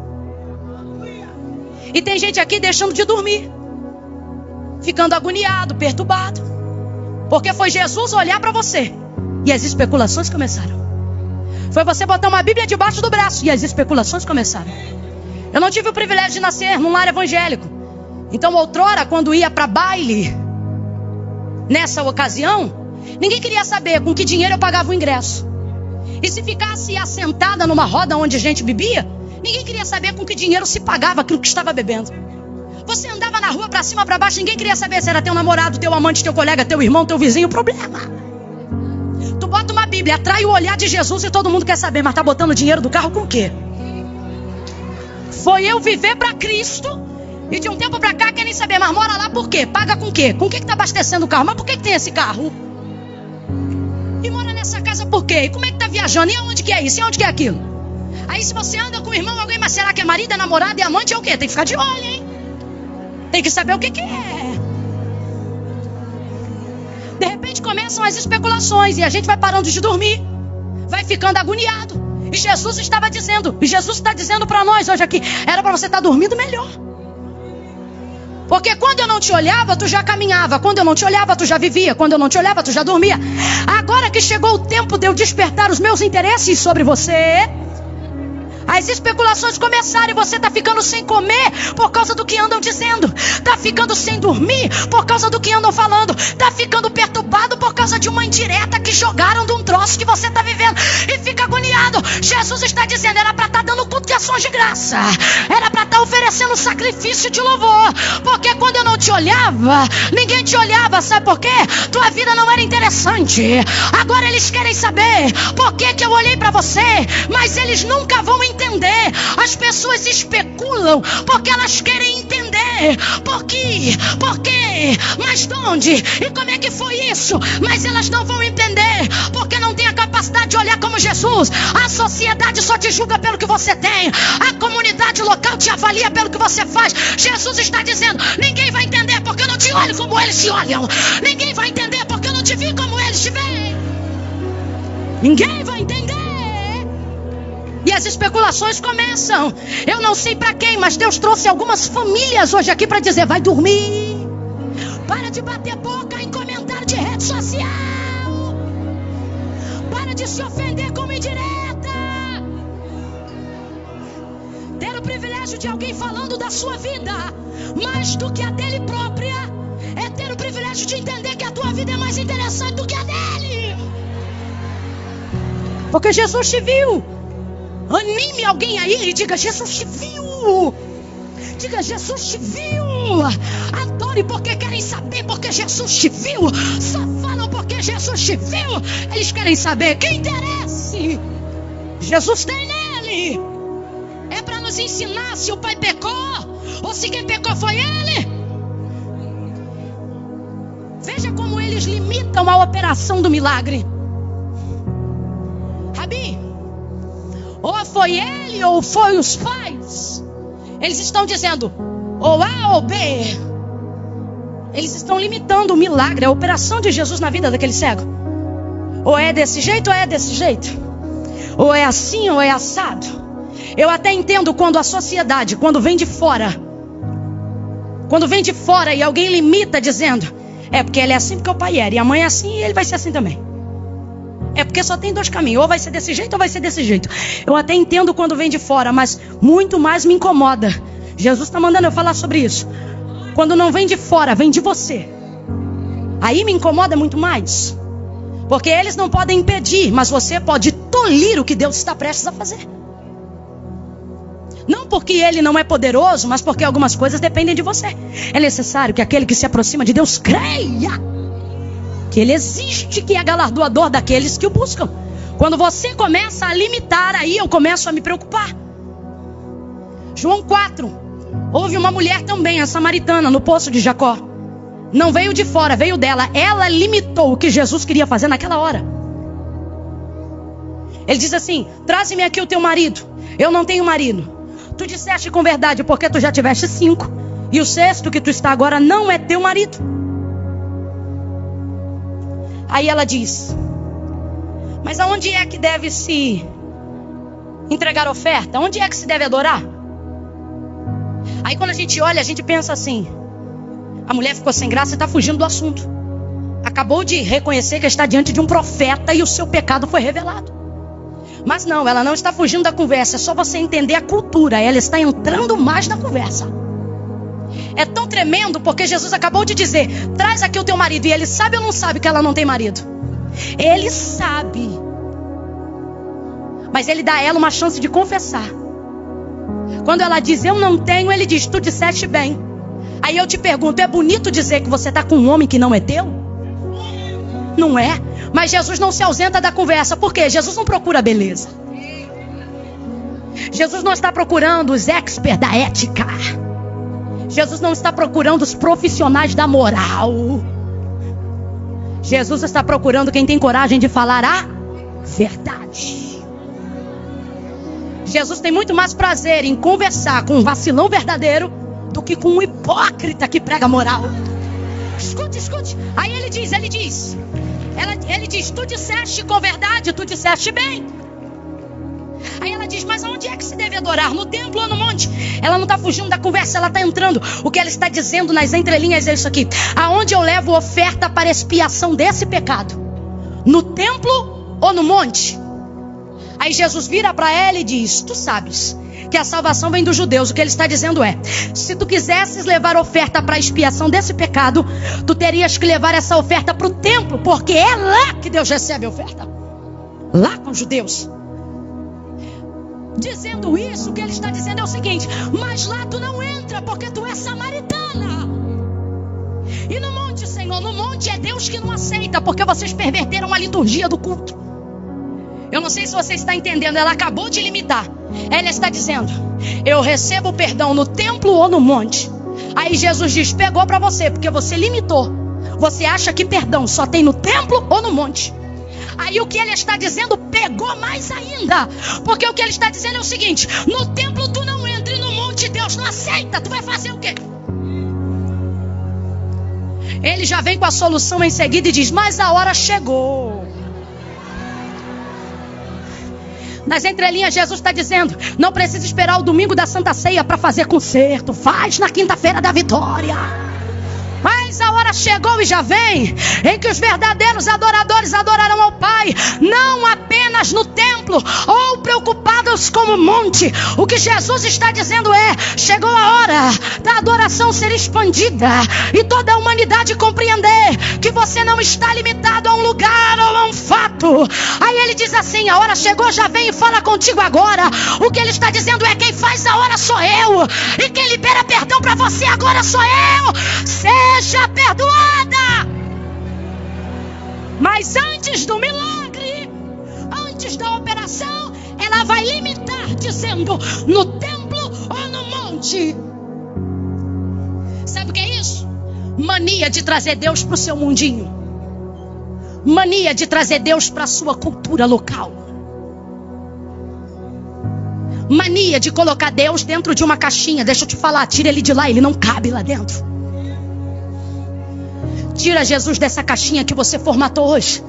S2: E tem gente aqui deixando de dormir, ficando agoniado, perturbado, porque foi Jesus olhar para você e as especulações começaram. Foi você botar uma Bíblia debaixo do braço e as especulações começaram. Eu não tive o privilégio de nascer num lar evangélico. Então outrora, quando ia para baile, nessa ocasião, ninguém queria saber com que dinheiro eu pagava o ingresso. E se ficasse assentada numa roda onde a gente bebia, ninguém queria saber com que dinheiro se pagava aquilo que estava bebendo. Você andava na rua pra cima, pra baixo, ninguém queria saber se era teu namorado, teu amante, teu colega, teu irmão, teu vizinho. Problema. Tu bota uma Bíblia, atrai o olhar de Jesus e todo mundo quer saber, mas tá botando dinheiro do carro com o quê? Foi eu viver pra Cristo e de um tempo pra cá querem saber, mas mora lá por quê? Paga com o quê? Com o que tá abastecendo o carro? Mas por que tem esse carro? E mora nessa casa por quê? E como é que tá viajando? E aonde que é isso? E aonde que é aquilo? Aí se você anda com o irmão, alguém, mas será que é marido, é namorado, é amante, é o quê? Tem que ficar de olho, hein? Tem que saber o que é. De repente começam as especulações e a gente vai parando de dormir, vai ficando agoniado. E Jesus estava dizendo, e Jesus está dizendo para nós hoje aqui, era para você estar dormindo melhor. Porque quando eu não te olhava, tu já caminhava. Quando eu não te olhava, tu já vivia. Quando eu não te olhava, tu já dormia. Agora que chegou o tempo de eu despertar os meus interesses sobre você, as especulações começaram e você está ficando sem comer por causa do que andam dizendo. Está ficando sem dormir por causa do que andam falando. Está ficando perturbado por causa de uma indireta que jogaram de um troço que você está vivendo. E fica agoniado. Jesus está dizendo, era para estar dando culto de ações de graça. Era para estar oferecendo sacrifício de louvor. Porque quando eu não te olhava, ninguém te olhava. Sabe por quê? Tua vida não era interessante. Agora eles querem saber por que eu olhei para você. Mas eles nunca vão entender. As pessoas especulam porque elas querem entender. Por quê? Por quê? Mas de onde? E como é que foi isso? Mas elas não vão entender porque não tem a capacidade de olhar como Jesus. A sociedade só te julga pelo que você tem. A comunidade local te avalia pelo que você faz. Jesus está dizendo, ninguém vai entender porque eu não te olho como eles te olham. Ninguém vai entender porque eu não te vi como eles te veem. Ninguém vai entender. E as especulações começam. Eu não sei para quem, mas Deus trouxe algumas famílias hoje aqui para dizer: vai dormir. Para de bater boca em comentário de rede social. Para de se ofender com indireta. Ter o privilégio de alguém falando da sua vida mais do que a dele própria é ter o privilégio de entender que a tua vida é mais interessante do que a dele. Porque Jesus te viu. Anime alguém aí e diga: Jesus te viu. Diga: Jesus te viu. Adore porque querem saber, porque Jesus te viu. Só falam porque Jesus te viu. Eles querem saber. Que interesse Jesus tem nele? É para nos ensinar se o pai pecou ou se quem pecou foi ele. Veja como eles limitam a operação do milagre. Rabi, ou foi ele ou foi os pais. Eles estão dizendo ou A ou B. Eles estão limitando o milagre, a operação de Jesus na vida daquele cego. Ou é desse jeito ou é desse jeito. Ou é assim ou é assado. Eu até entendo quando a sociedade, quando vem de fora e alguém limita dizendo: é porque ele é assim porque o pai era, e a mãe é assim e ele vai ser assim também. É porque só tem dois caminhos, ou vai ser desse jeito ou vai ser desse jeito. Eu até entendo quando vem de fora, mas muito mais me incomoda. Jesus está mandando eu falar sobre isso. Quando não vem de fora, vem de você. Aí me incomoda muito mais. Porque eles não podem impedir, mas você pode tolir o que Deus está prestes a fazer. Não porque ele não é poderoso, mas porque algumas coisas dependem de você. É necessário que aquele que se aproxima de Deus creia que ele existe, que é galardoador daqueles que o buscam. Quando você começa a limitar, aí eu começo a me preocupar. João 4. Houve uma mulher também, a samaritana, no poço de Jacó. Não veio de fora, veio dela. Ela limitou o que Jesus queria fazer naquela hora. Ele diz assim: traze-me aqui o teu marido. Eu não tenho marido. Tu disseste com verdade, porque tu já tiveste 5. E o 6º que tu está agora não é teu marido. Aí ela diz: mas aonde é que deve se entregar oferta? Onde é que se deve adorar? Aí quando a gente olha, a gente pensa assim: a mulher ficou sem graça e está fugindo do assunto. Acabou de reconhecer que está diante de um profeta e o seu pecado foi revelado. Mas não, ela não está fugindo da conversa. É só você entender a cultura. Ela está entrando mais na conversa. É tão tremendo porque Jesus acabou de dizer: traz aqui o teu marido. E ele sabe ou não sabe que ela não tem marido? Ele sabe. Mas ele dá a ela uma chance de confessar. Quando ela diz: eu não tenho, ele diz: tu disseste bem. Aí eu te pergunto: é bonito dizer que você está com um homem que não é teu? Não é? Mas Jesus não se ausenta da conversa. Por quê? Jesus não procura beleza. Jesus não está procurando os experts da ética. Jesus não está procurando os profissionais da moral. Jesus está procurando quem tem coragem de falar a verdade. Jesus tem muito mais prazer em conversar com um vacilão verdadeiro do que com um hipócrita que prega moral. Escute, escute. Aí ele diz: ele diz: tu disseste com verdade, tu disseste bem. Aí ela diz: mas aonde é que se deve adorar? No templo ou no monte? Ela não está fugindo da conversa, ela está entrando. O que ela está dizendo nas entrelinhas é isso aqui: aonde eu levo oferta para expiação desse pecado? No templo ou no monte? Aí Jesus vira para ela e diz: tu sabes que a salvação vem dos judeus. O que ele está dizendo é: se tu quisesses levar oferta para a expiação desse pecado, tu terias que levar essa oferta para o templo, porque é lá que Deus recebe a oferta. Lá com os judeus. Dizendo isso, o que ele está dizendo é o seguinte: mas lá tu não entra, porque tu é samaritana. E no monte, Senhor, no monte é Deus que não aceita, porque vocês perverteram a liturgia do culto. Eu não sei se você está entendendo. Ela acabou de limitar. Ela está dizendo: eu recebo perdão no templo ou no monte. Aí Jesus diz: pegou para você, porque você limitou. Você acha que perdão só tem no templo ou no monte? Aí o que ele está dizendo pegou mais ainda. Porque o que ele está dizendo é o seguinte: no templo tu não entra e no monte Deus não aceita. Tu vai fazer o quê? Ele já vem com a solução em seguida e diz: mas a hora chegou. Nas entrelinhas, Jesus está dizendo: não precisa esperar o domingo da Santa Ceia para fazer concerto. Faz na quinta-feira da vitória. Mas a hora chegou e já vem, em que os verdadeiros adoradores adorarão ao Pai, não apenas no templo, ou preocupados com o monte. O que Jesus está dizendo é: chegou a hora da adoração ser expandida, e toda a humanidade compreender que você não está limitado a um lugar ou a um fato. Aí ele diz assim: a hora chegou, já vem e fala contigo agora. O que ele está dizendo é: quem faz a hora sou eu, e quem libera perdão para você agora sou eu. Seja perdoada. Mas antes do milagre, antes da operação, ela vai limitar, dizendo: no templo ou no monte. Sabe o que é isso? Mania de trazer Deus para o seu mundinho. Mania de trazer Deus para a sua cultura local. Mania de colocar Deus dentro de uma caixinha. Deixa eu te falar, tira ele de lá, ele não cabe lá dentro. Tira Jesus dessa caixinha que você formatou hoje.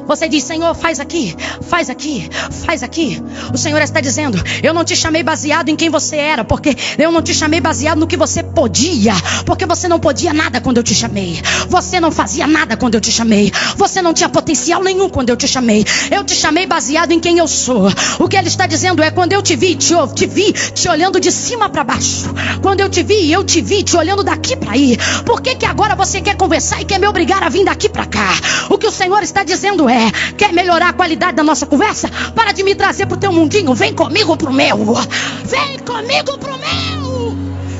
S2: Você diz: Senhor, faz aqui, faz aqui, faz aqui. O Senhor está dizendo: eu não te chamei baseado em quem você era, porque eu não te chamei baseado no que você podia, porque você não podia nada quando eu te chamei. Você não fazia nada quando eu te chamei. Você não tinha potencial nenhum quando eu te chamei. Eu te chamei baseado em quem eu sou. O que ele está dizendo é: quando eu te vi te olhando de cima para baixo. Quando eu te vi te olhando daqui para aí. Por que agora você quer conversar e quer me obrigar a vir daqui para cá? O que o Senhor está dizendo é: quer melhorar a qualidade da nossa conversa? Para de me trazer pro teu mundinho, vem comigo pro meu. Vem comigo pro meu.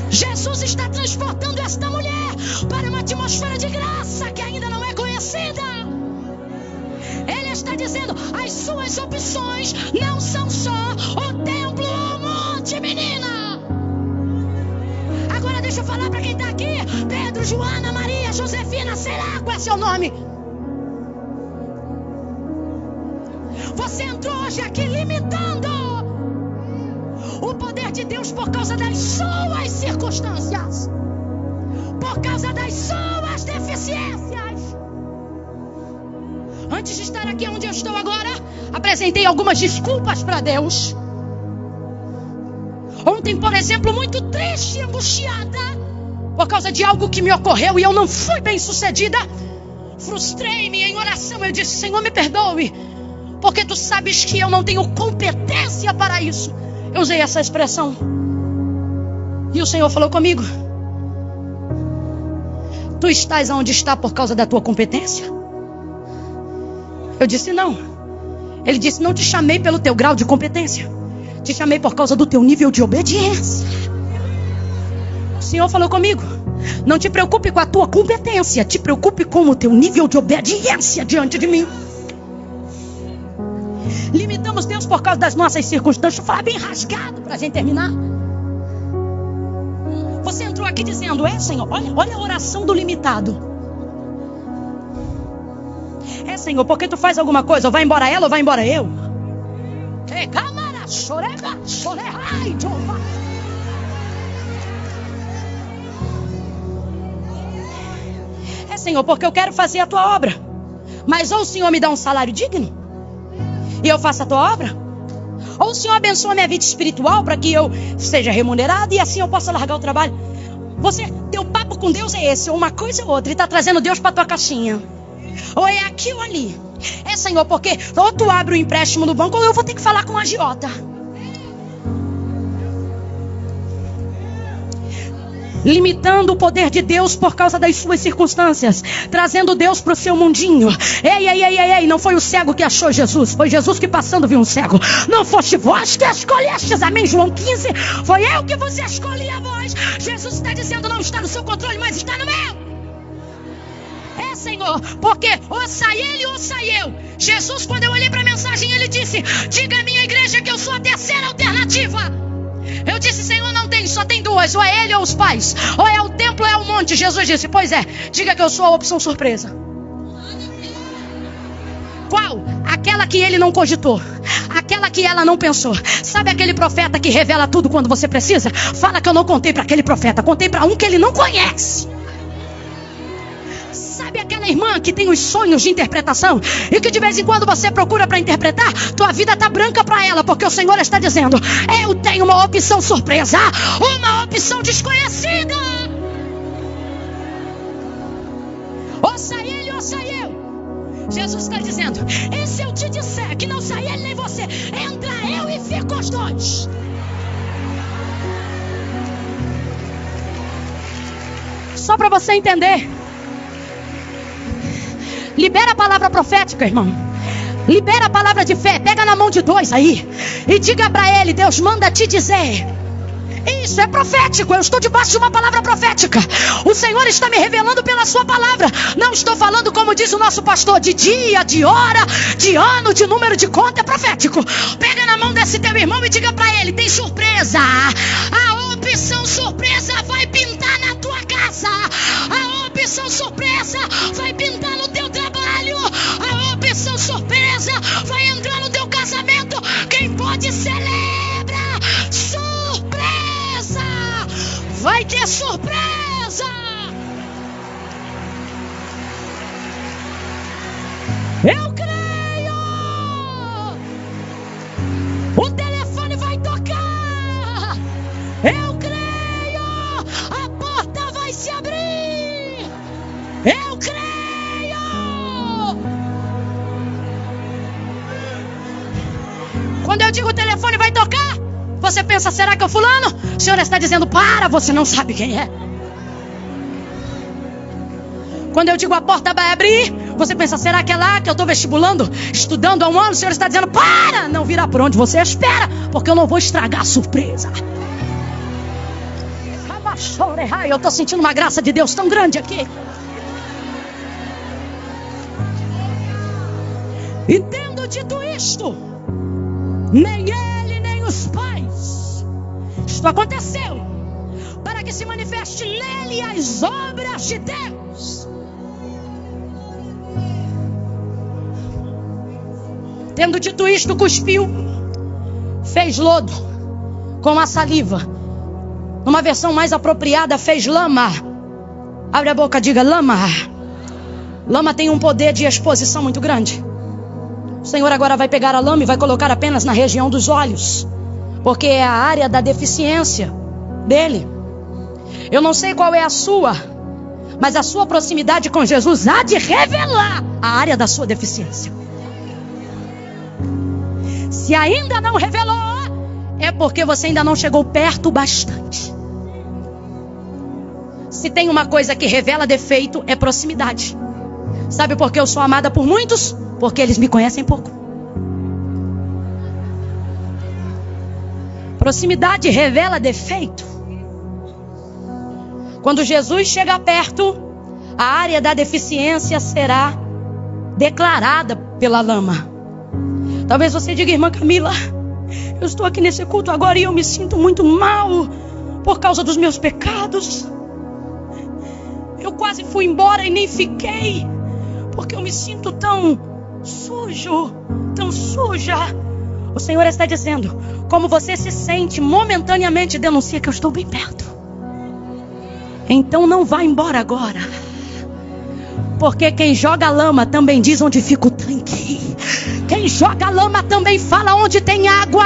S2: Jesus está transportando esta mulher para uma atmosfera de graça que ainda não é conhecida. Ele está dizendo: as suas opções não são só o templo ou o monte, menina. Agora deixa eu falar para quem está aqui: Pedro, Joana, Maria, Josefina, sei lá qual é seu nome. Você entrou hoje aqui limitando o poder de Deus por causa das suas circunstâncias, por causa das suas deficiências. Antes de estar aqui onde eu estou agora, apresentei algumas desculpas para Deus. Ontem, por exemplo, muito triste e angustiada por causa de algo que me ocorreu e eu não fui bem sucedida. Frustrei-me em oração. Eu disse: Senhor, me perdoe, porque tu sabes que eu não tenho competência para isso. Eu usei essa expressão. E o Senhor falou comigo: tu estás onde está por causa da tua competência? Eu disse: não. Ele disse: não te chamei pelo teu grau de competência, te chamei por causa do teu nível de obediência. O Senhor falou comigo: não te preocupe com a tua competência, te preocupe com o teu nível de obediência diante de mim. Limitamos Deus por causa das nossas circunstâncias. Deixa eu falar bem rasgado para a gente terminar. Você entrou aqui dizendo: Senhor, olha a oração do limitado. Senhor, porque tu faz alguma coisa, ou vai embora ela ou vai embora eu. Senhor, porque eu quero fazer a tua obra. Mas ou o Senhor me dá um salário digno e eu faço a tua obra, ou o Senhor abençoa a minha vida espiritual para que eu seja remunerado e assim eu possa largar o trabalho. Teu papo com Deus é esse, ou uma coisa ou outra. Ele está trazendo Deus para tua caixinha. Ou é aqui ou ali. Senhor, porque ou tu abre o empréstimo no banco, ou eu vou ter que falar com a agiota. Limitando o poder de Deus por causa das suas circunstâncias, trazendo Deus para o seu mundinho. Ei, não foi o cego que achou Jesus, foi Jesus que passando viu um cego. Não foste vós que escolhestes, amém? João 15, foi eu que vos escolhi a vós. Jesus está dizendo: não está no seu controle, mas está no meu. Senhor, porque ou sai ele ou sai eu. Jesus, quando eu olhei para a mensagem, ele disse: diga à minha igreja que eu sou a terceira alternativa. Eu disse: Senhor, não tem, só tem duas, ou é ele ou os pais, ou é o templo ou é o monte. Jesus disse: pois é, diga que eu sou a opção surpresa. Qual? Aquela que ele não cogitou, aquela que ela não pensou. Sabe aquele profeta que revela tudo quando você precisa? Fala que eu não contei para aquele profeta, contei para um que ele não conhece. Sabe Sabe aquela irmã que tem os sonhos de interpretação e que de vez em quando você procura para interpretar? Tua vida está branca para ela, porque o Senhor está dizendo: eu tenho uma opção surpresa, uma opção desconhecida. Ouça ele, ouça eu. Jesus está dizendo: e se eu te disser que não sai ele nem você, entra eu e fica os dois. Só para você entender. Libera a palavra profética, irmão. Libera a palavra de fé. Pega na mão de dois aí e diga para ele: Deus manda te dizer. Isso é profético. Eu estou debaixo de uma palavra profética. O Senhor está me revelando pela sua palavra. Não estou falando, como diz o nosso pastor, de dia, de hora, de ano, de número de conta. É profético. Pega na mão desse teu irmão e diga para ele: tem surpresa. A opção surpresa vai pintar na tua casa. A opção surpresa vai pintar no teu trabalho. A opção surpresa vai entrar no teu casamento. Quem pode celebra. Surpresa! Vai ter surpresa! Eu creio! O telefone vai tocar! Eu creio! A porta vai se abrir! Eu creio! Quando eu digo o telefone vai tocar, você pensa: será que é o fulano? O Senhor está dizendo: para, você não sabe quem é. Quando eu digo a porta vai abrir, você pensa: será que é lá que eu estou vestibulando, estudando há um ano? O Senhor está dizendo: para, não virá por onde você espera, porque eu não vou estragar a surpresa. Eu estou sentindo uma graça de Deus tão grande aqui. E tendo dito isto, nem ele nem os pais, isto aconteceu para que se manifeste nele as obras de Deus. Tendo dito isto, cuspiu, fez lodo com a saliva. Numa versão mais apropriada, fez lama. Abre a boca, diga lama. Lama tem um poder de exposição muito grande. O Senhor agora vai pegar a lama e vai colocar apenas na região dos olhos, porque é a área da deficiência dele. Eu não sei qual é a sua, mas a sua proximidade com Jesus há de revelar a área da sua deficiência. Se ainda não revelou, é porque você ainda não chegou perto o bastante. Se tem uma coisa que revela defeito, é proximidade. Sabe por que eu sou amada por muitos? Porque eles me conhecem pouco. Proximidade revela defeito. Quando Jesus chegar perto, a área da deficiência será declarada pela lama. Talvez você diga: irmã Camila, eu estou aqui nesse culto agora e eu me sinto muito mal por causa dos meus pecados. Eu quase fui embora e nem fiquei, porque eu me sinto tão sujo, tão suja. O Senhor está dizendo: como você se sente momentaneamente, denuncia que eu estou bem perto. Então não vá embora agora, porque quem joga lama também diz onde fica o tanque. Quem joga lama também fala onde tem água.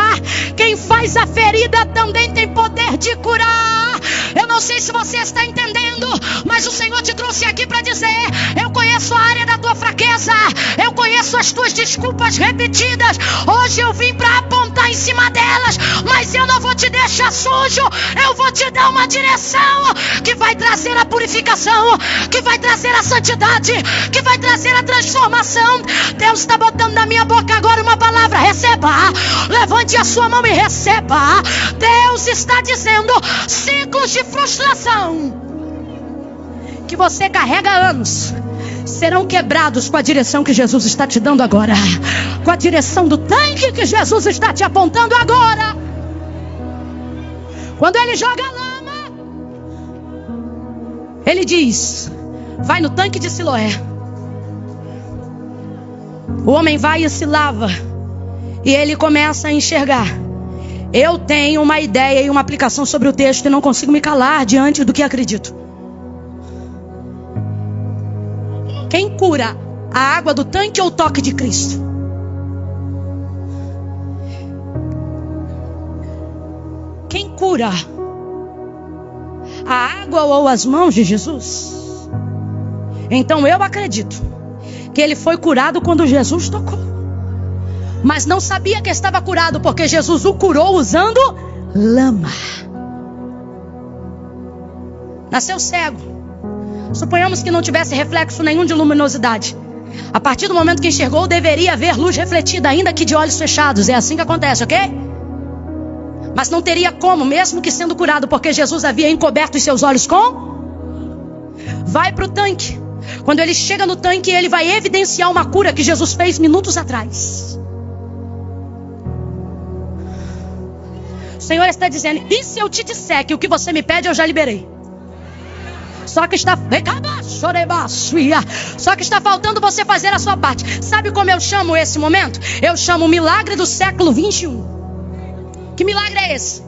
S2: Quem faz a ferida também tem poder de curar. Eu não sei se você está entendendo, mas o Senhor te trouxe aqui para dizer: eu conheço a área da tua fraqueza, eu conheço as tuas desculpas repetidas. Hoje eu vim para apontar em cima delas, mas eu não vou te deixar sujo. Eu vou te dar uma direção que vai trazer a purificação, que vai trazer a santidade, que vai trazer a transformação. Deus está botando na minha boca agora uma palavra: receba. Levante a sua mão e receba. Deus está dizendo: ciclos de frustração que você carrega há anos serão quebrados com a direção que Jesus está te dando agora, com a direção do tanque que Jesus está te apontando agora. Quando ele joga a lama, ele diz: vai no tanque de Siloé. O homem vai e se lava, e ele começa a enxergar. Eu tenho uma ideia e uma aplicação sobre o texto e não consigo me calar diante do que acredito. Quem cura? A água do tanque ou o toque de Cristo? Quem cura? A água ou as mãos de Jesus? Então eu acredito que ele foi curado quando Jesus tocou, mas não sabia que estava curado, porque Jesus o curou usando lama. Nasceu cego. Suponhamos que não tivesse reflexo nenhum de luminosidade. A partir do momento que enxergou, deveria haver luz refletida, ainda que de olhos fechados. É assim que acontece, ok? Mas não teria como, mesmo que sendo curado, porque Jesus havia encoberto os seus olhos com... Vai para o tanque. Quando ele chega no tanque, ele vai evidenciar uma cura que Jesus fez minutos atrás. O Senhor está dizendo: e se eu te disser que o que você me pede eu já liberei? Só que está faltando você fazer a sua parte. Sabe como eu chamo esse momento? Eu chamo o milagre do século 21. Que milagre é esse?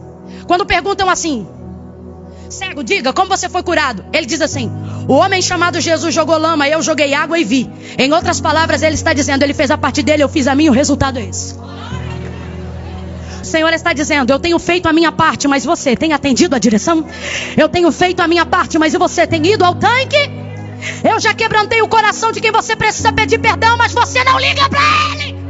S2: Quando perguntam assim: cego, diga, como você foi curado? Ele diz assim: o homem chamado Jesus jogou lama, eu joguei água e vi. Em outras palavras, ele está dizendo: ele fez a parte dele, eu fiz a minha, o resultado é esse. O Senhor está dizendo: eu tenho feito a minha parte, mas você tem atendido a direção? Eu tenho feito a minha parte, mas você tem ido ao tanque? Eu já quebrantei o coração de quem você precisa pedir perdão, mas você não liga para ele.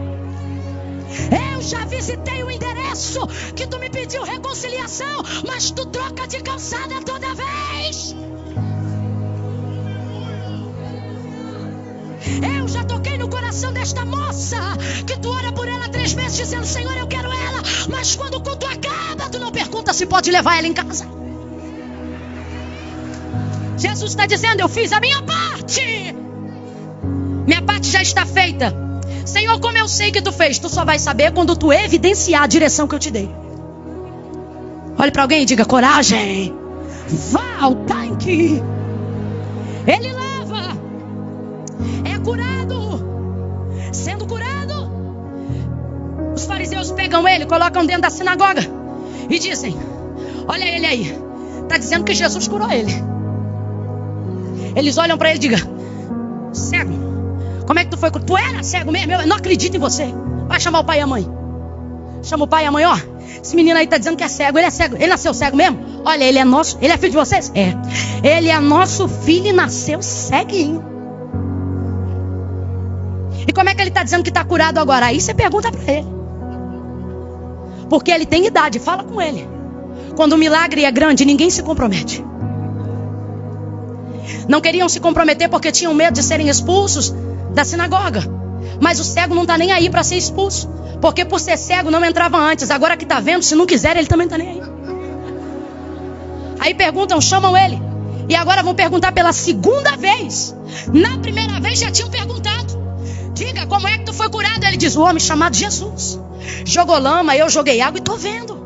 S2: Eu já visitei o endereço que tu me pediu reconciliação, mas tu troca de calçada toda vez. Eu já toquei no coração desta moça, que tu ora por ela 3 vezes dizendo: Senhor, eu quero ela. Mas quando o culto acaba, tu não pergunta se pode levar ela em casa. Jesus está dizendo: eu fiz a minha parte. Minha parte já está feita. Senhor, como eu sei que tu fez? Tu só vai saber quando tu evidenciar a direção que eu te dei. Olhe para alguém e diga: coragem. Vá ao tanque. Ele lava. É curado. Sendo curado, os fariseus pegam ele, colocam dentro da sinagoga e dizem: olha ele aí, está dizendo que Jesus curou ele. Eles olham para ele e digam: cego, como é que tu foi curado? Tu era cego mesmo? Eu não acredito em você. Vai chamar o pai e a mãe. Chama o pai e a mãe: ó, esse menino aí está dizendo que é cego. Ele é cego, ele nasceu cego mesmo? Olha, ele é nosso, ele é filho de vocês? É. Ele é nosso filho e nasceu ceguinho. E como é que ele está dizendo que está curado agora? Aí você pergunta para ele. Porque ele tem idade, fala com ele. Quando o milagre é grande, ninguém se compromete. Não queriam se comprometer porque tinham medo de serem expulsos da sinagoga. Mas o cego não está nem aí para ser expulso, porque por ser cego não entrava antes. Agora que está vendo, se não quiser, ele também está nem aí. Aí perguntam, chamam ele. E agora vão perguntar pela segunda vez. Na primeira vez já tinham perguntado: diga, como é que tu foi curado? Ele diz: o homem chamado Jesus jogou lama, eu joguei água e estou vendo.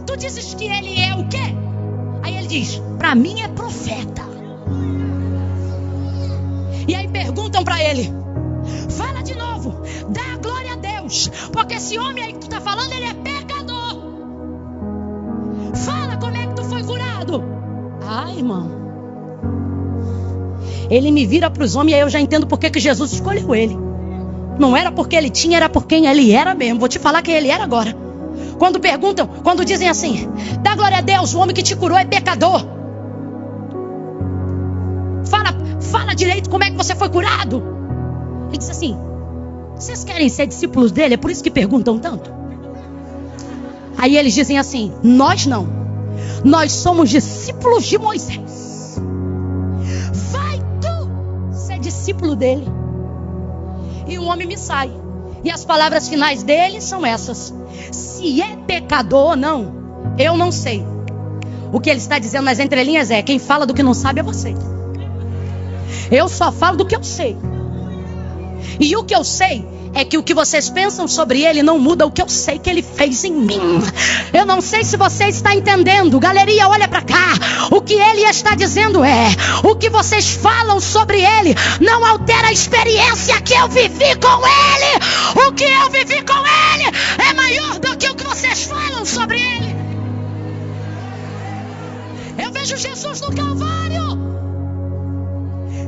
S2: Tu dizes que ele é o quê? Aí ele diz: para mim é profeta. E aí perguntam para ele: fala de novo, dá glória a Deus, porque esse homem aí que tu está falando, ele é pecador. Fala como é que tu foi curado. Ai, irmão, ele me vira para os homens e aí eu já entendo por que Jesus escolheu ele. Não era porque ele tinha, era por quem ele era mesmo. Vou te falar quem ele era agora. Quando perguntam, quando dizem assim: dá glória a Deus, o homem que te curou é pecador. Fala direito como é que você foi curado. Ele diz assim: vocês querem ser discípulos dele? É por isso que perguntam tanto. Aí eles dizem assim: nós não. Nós somos discípulos de Moisés. Vai tu ser discípulo dele. E o homem me sai. E as palavras finais dele são essas: se é pecador ou não, eu não sei. O que ele está dizendo nas entrelinhas é: quem fala do que não sabe é você. Eu só falo do que eu sei. E o que eu sei é que o que vocês pensam sobre ele não muda o que eu sei que ele fez em mim. Eu não sei se você está entendendo. Galeria, olha para cá. O que ele está dizendo é: o que vocês falam sobre ele não altera a experiência que eu vivi com ele. O que eu vivi com ele é maior do que o que vocês falam sobre ele. Eu vejo Jesus no Calvário.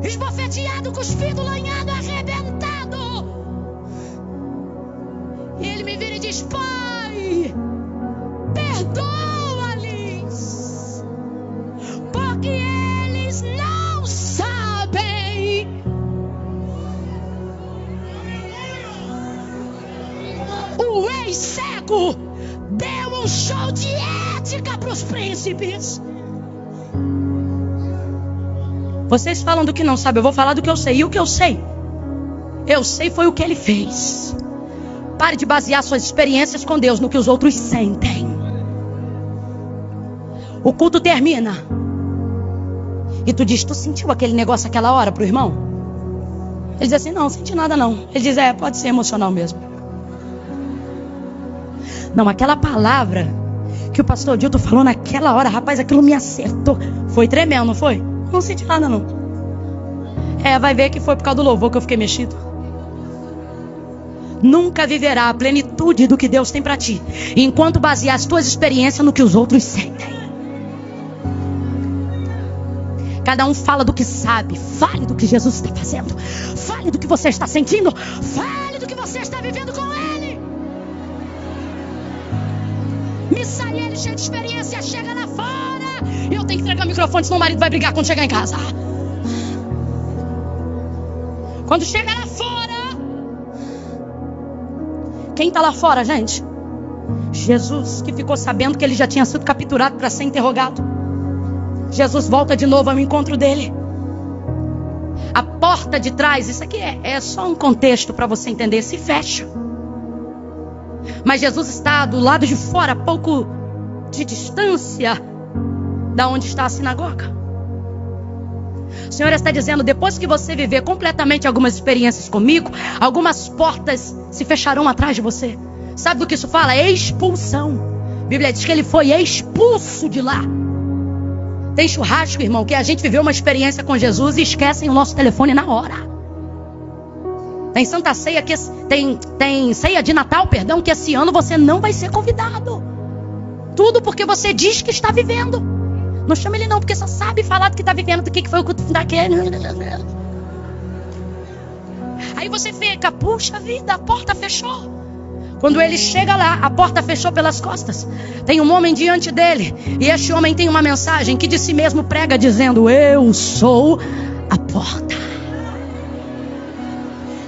S2: esbofeteado, cuspido, lanhado, arrebentado. E ele me vira e diz: Pai, perdoa-lhes, porque eles não sabem. O ex-cego deu um show de ética para os príncipes. Vocês falam do que não sabem, eu vou falar do que eu sei. E o que eu sei foi o que ele fez. Pare de basear suas experiências com Deus no que os outros sentem. O culto termina e tu diz: tu sentiu aquele negócio aquela hora pro irmão? Ele diz assim: não senti nada não. Ele diz: pode ser emocional mesmo. Não, aquela palavra que o pastor Dilton falou naquela hora, rapaz, aquilo me acertou. Foi tremendo, não foi? Não senti nada não. Vai ver que foi por causa do louvor que eu fiquei mexido. Nunca viverá a plenitude do que Deus tem para ti enquanto basear as tuas experiências no que os outros sentem. Cada um fala do que sabe. Fale do que Jesus está fazendo. Fale do que você está sentindo. Fale do que você está vivendo com Ele. Misael, cheio de experiência, chega lá fora. Eu tenho que entregar o microfone, senão o marido vai brigar quando chegar em casa. Quando chega lá fora, quem está lá fora, gente? Jesus, que ficou sabendo que ele já tinha sido capturado para ser interrogado. Jesus volta de novo ao encontro dele. A porta de trás, isso aqui é só um contexto para você entender, se fecha. Mas Jesus está do lado de fora, a pouco de distância da onde está a sinagoga. O Senhor está dizendo: depois que você viver completamente algumas experiências comigo, algumas portas se fecharão atrás de você. Sabe do que isso fala? Expulsão. A Bíblia diz que ele foi expulso de lá. Tem churrasco, irmão, que a gente viveu uma experiência com Jesus e esquecem o nosso telefone na hora. Tem Santa Ceia, tem ceia de Natal, perdão, que esse ano você não vai ser convidado. Tudo porque você diz que está vivendo. Não chama ele não, porque só sabe falar do que está vivendo, do que foi o culto daquele. Aí você fica: puxa vida, a porta fechou. Quando ele chega lá, a porta fechou pelas costas. Tem um homem diante dele, e este homem tem uma mensagem que de si mesmo prega, dizendo: eu sou a porta.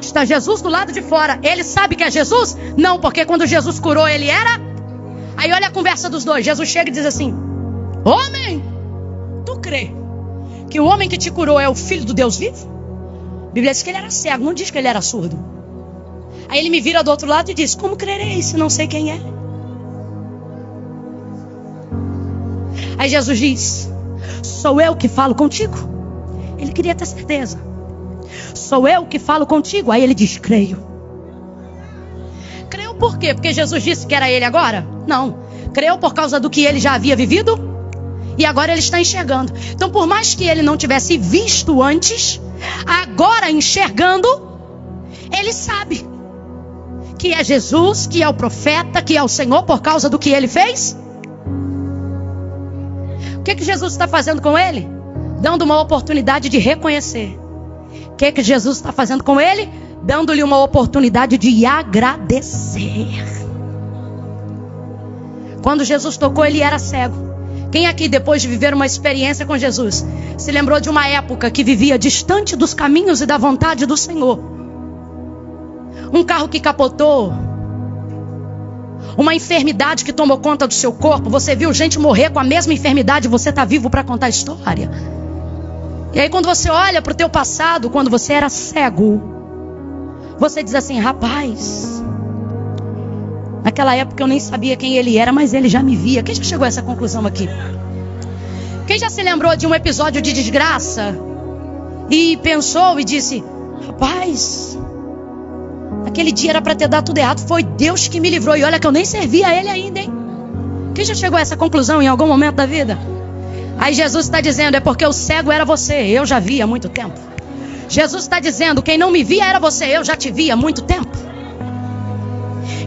S2: Está Jesus do lado de fora. Ele sabe que é Jesus? Não, porque quando Jesus curou ele era. Aí olha a conversa dos dois. Jesus chega e diz assim: homem, tu crê que o homem que te curou é o Filho do Deus vivo? A Bíblia diz que ele era cego, não diz que ele era surdo. Aí ele me vira do outro lado e diz: como crerei se não sei quem é? Aí Jesus diz: sou eu que falo contigo? Ele queria ter certeza. Sou eu que falo contigo? Aí ele diz: creio. Creu por quê? Porque Jesus disse que era ele agora? Não. Creu por causa do que ele já havia vivido e agora ele está enxergando. Então, por mais que ele não tivesse visto antes, agora enxergando, ele sabe que é Jesus, que é o profeta, que é o Senhor por causa do que ele fez. O que Jesus está fazendo com ele? Dando uma oportunidade de reconhecer. O que Jesus está fazendo com ele? Dando-lhe uma oportunidade de agradecer. Quando Jesus tocou, ele era cego. Quem aqui, depois de viver uma experiência com Jesus, se lembrou de uma época que vivia distante dos caminhos e da vontade do Senhor? Um carro que capotou, uma enfermidade que tomou conta do seu corpo. Você viu gente morrer com a mesma enfermidade e você está vivo para contar a história. E aí quando você olha para o teu passado, quando você era cego, você diz assim: rapaz, naquela época eu nem sabia quem ele era, mas ele já me via. Quem já chegou a essa conclusão aqui? Quem já se lembrou de um episódio de desgraça e pensou e disse: rapaz, aquele dia era para ter dado tudo errado, foi Deus que me livrou, e olha que eu nem servia a ele ainda, hein? Quem já chegou a essa conclusão em algum momento da vida? Aí Jesus está dizendo: é porque o cego era você, eu já vi há muito tempo. Jesus está dizendo: quem não me via era você, eu já te vi há muito tempo.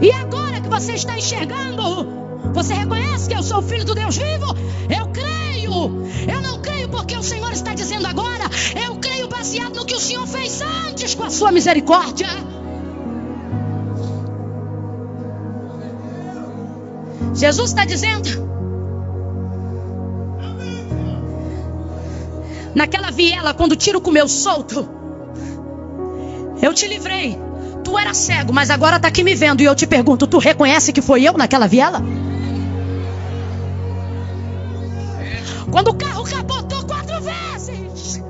S2: E agora que você está enxergando, você reconhece que eu sou o Filho do Deus vivo? Eu creio. Eu não creio porque o Senhor está dizendo agora: eu creio baseado no que o Senhor fez antes com a sua misericórdia. Jesus está dizendo: naquela viela, quando o tiro comeu solto, eu te livrei. Tu era cego, mas agora está aqui me vendo. E eu te pergunto: tu reconhece que foi eu naquela viela? Quando o carro capotou 4 vezes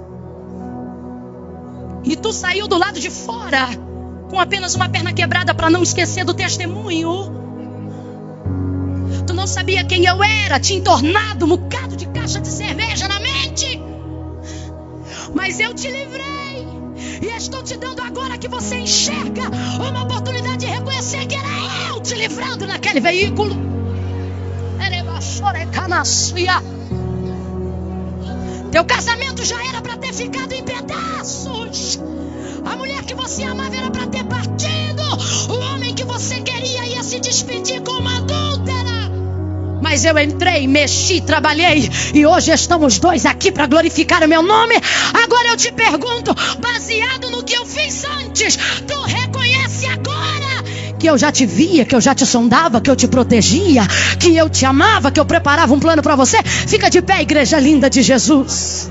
S2: e tu saiu do lado de fora com apenas uma perna quebrada para não esquecer do testemunho. Tu não sabia quem eu era, tinha entornado um bocado de caixa de cerveja na mente. Mas eu te livrei. E estou te dando agora que você enxerga uma oportunidade de reconhecer que era eu te livrando naquele veículo. Teu casamento já era para ter ficado em pedaços. A mulher que você amava era para ter partido. O homem que você queria ia se despedir com uma adúltera. Mas eu entrei, mexi, trabalhei. E hoje estamos dois aqui para glorificar o meu nome. Agora eu te pergunto, baseado no que eu fiz antes, tu reconhece agora que eu já te via, que eu já te sondava, que eu te protegia, que eu te amava, que eu preparava um plano para você? Fica de pé, igreja linda de Jesus.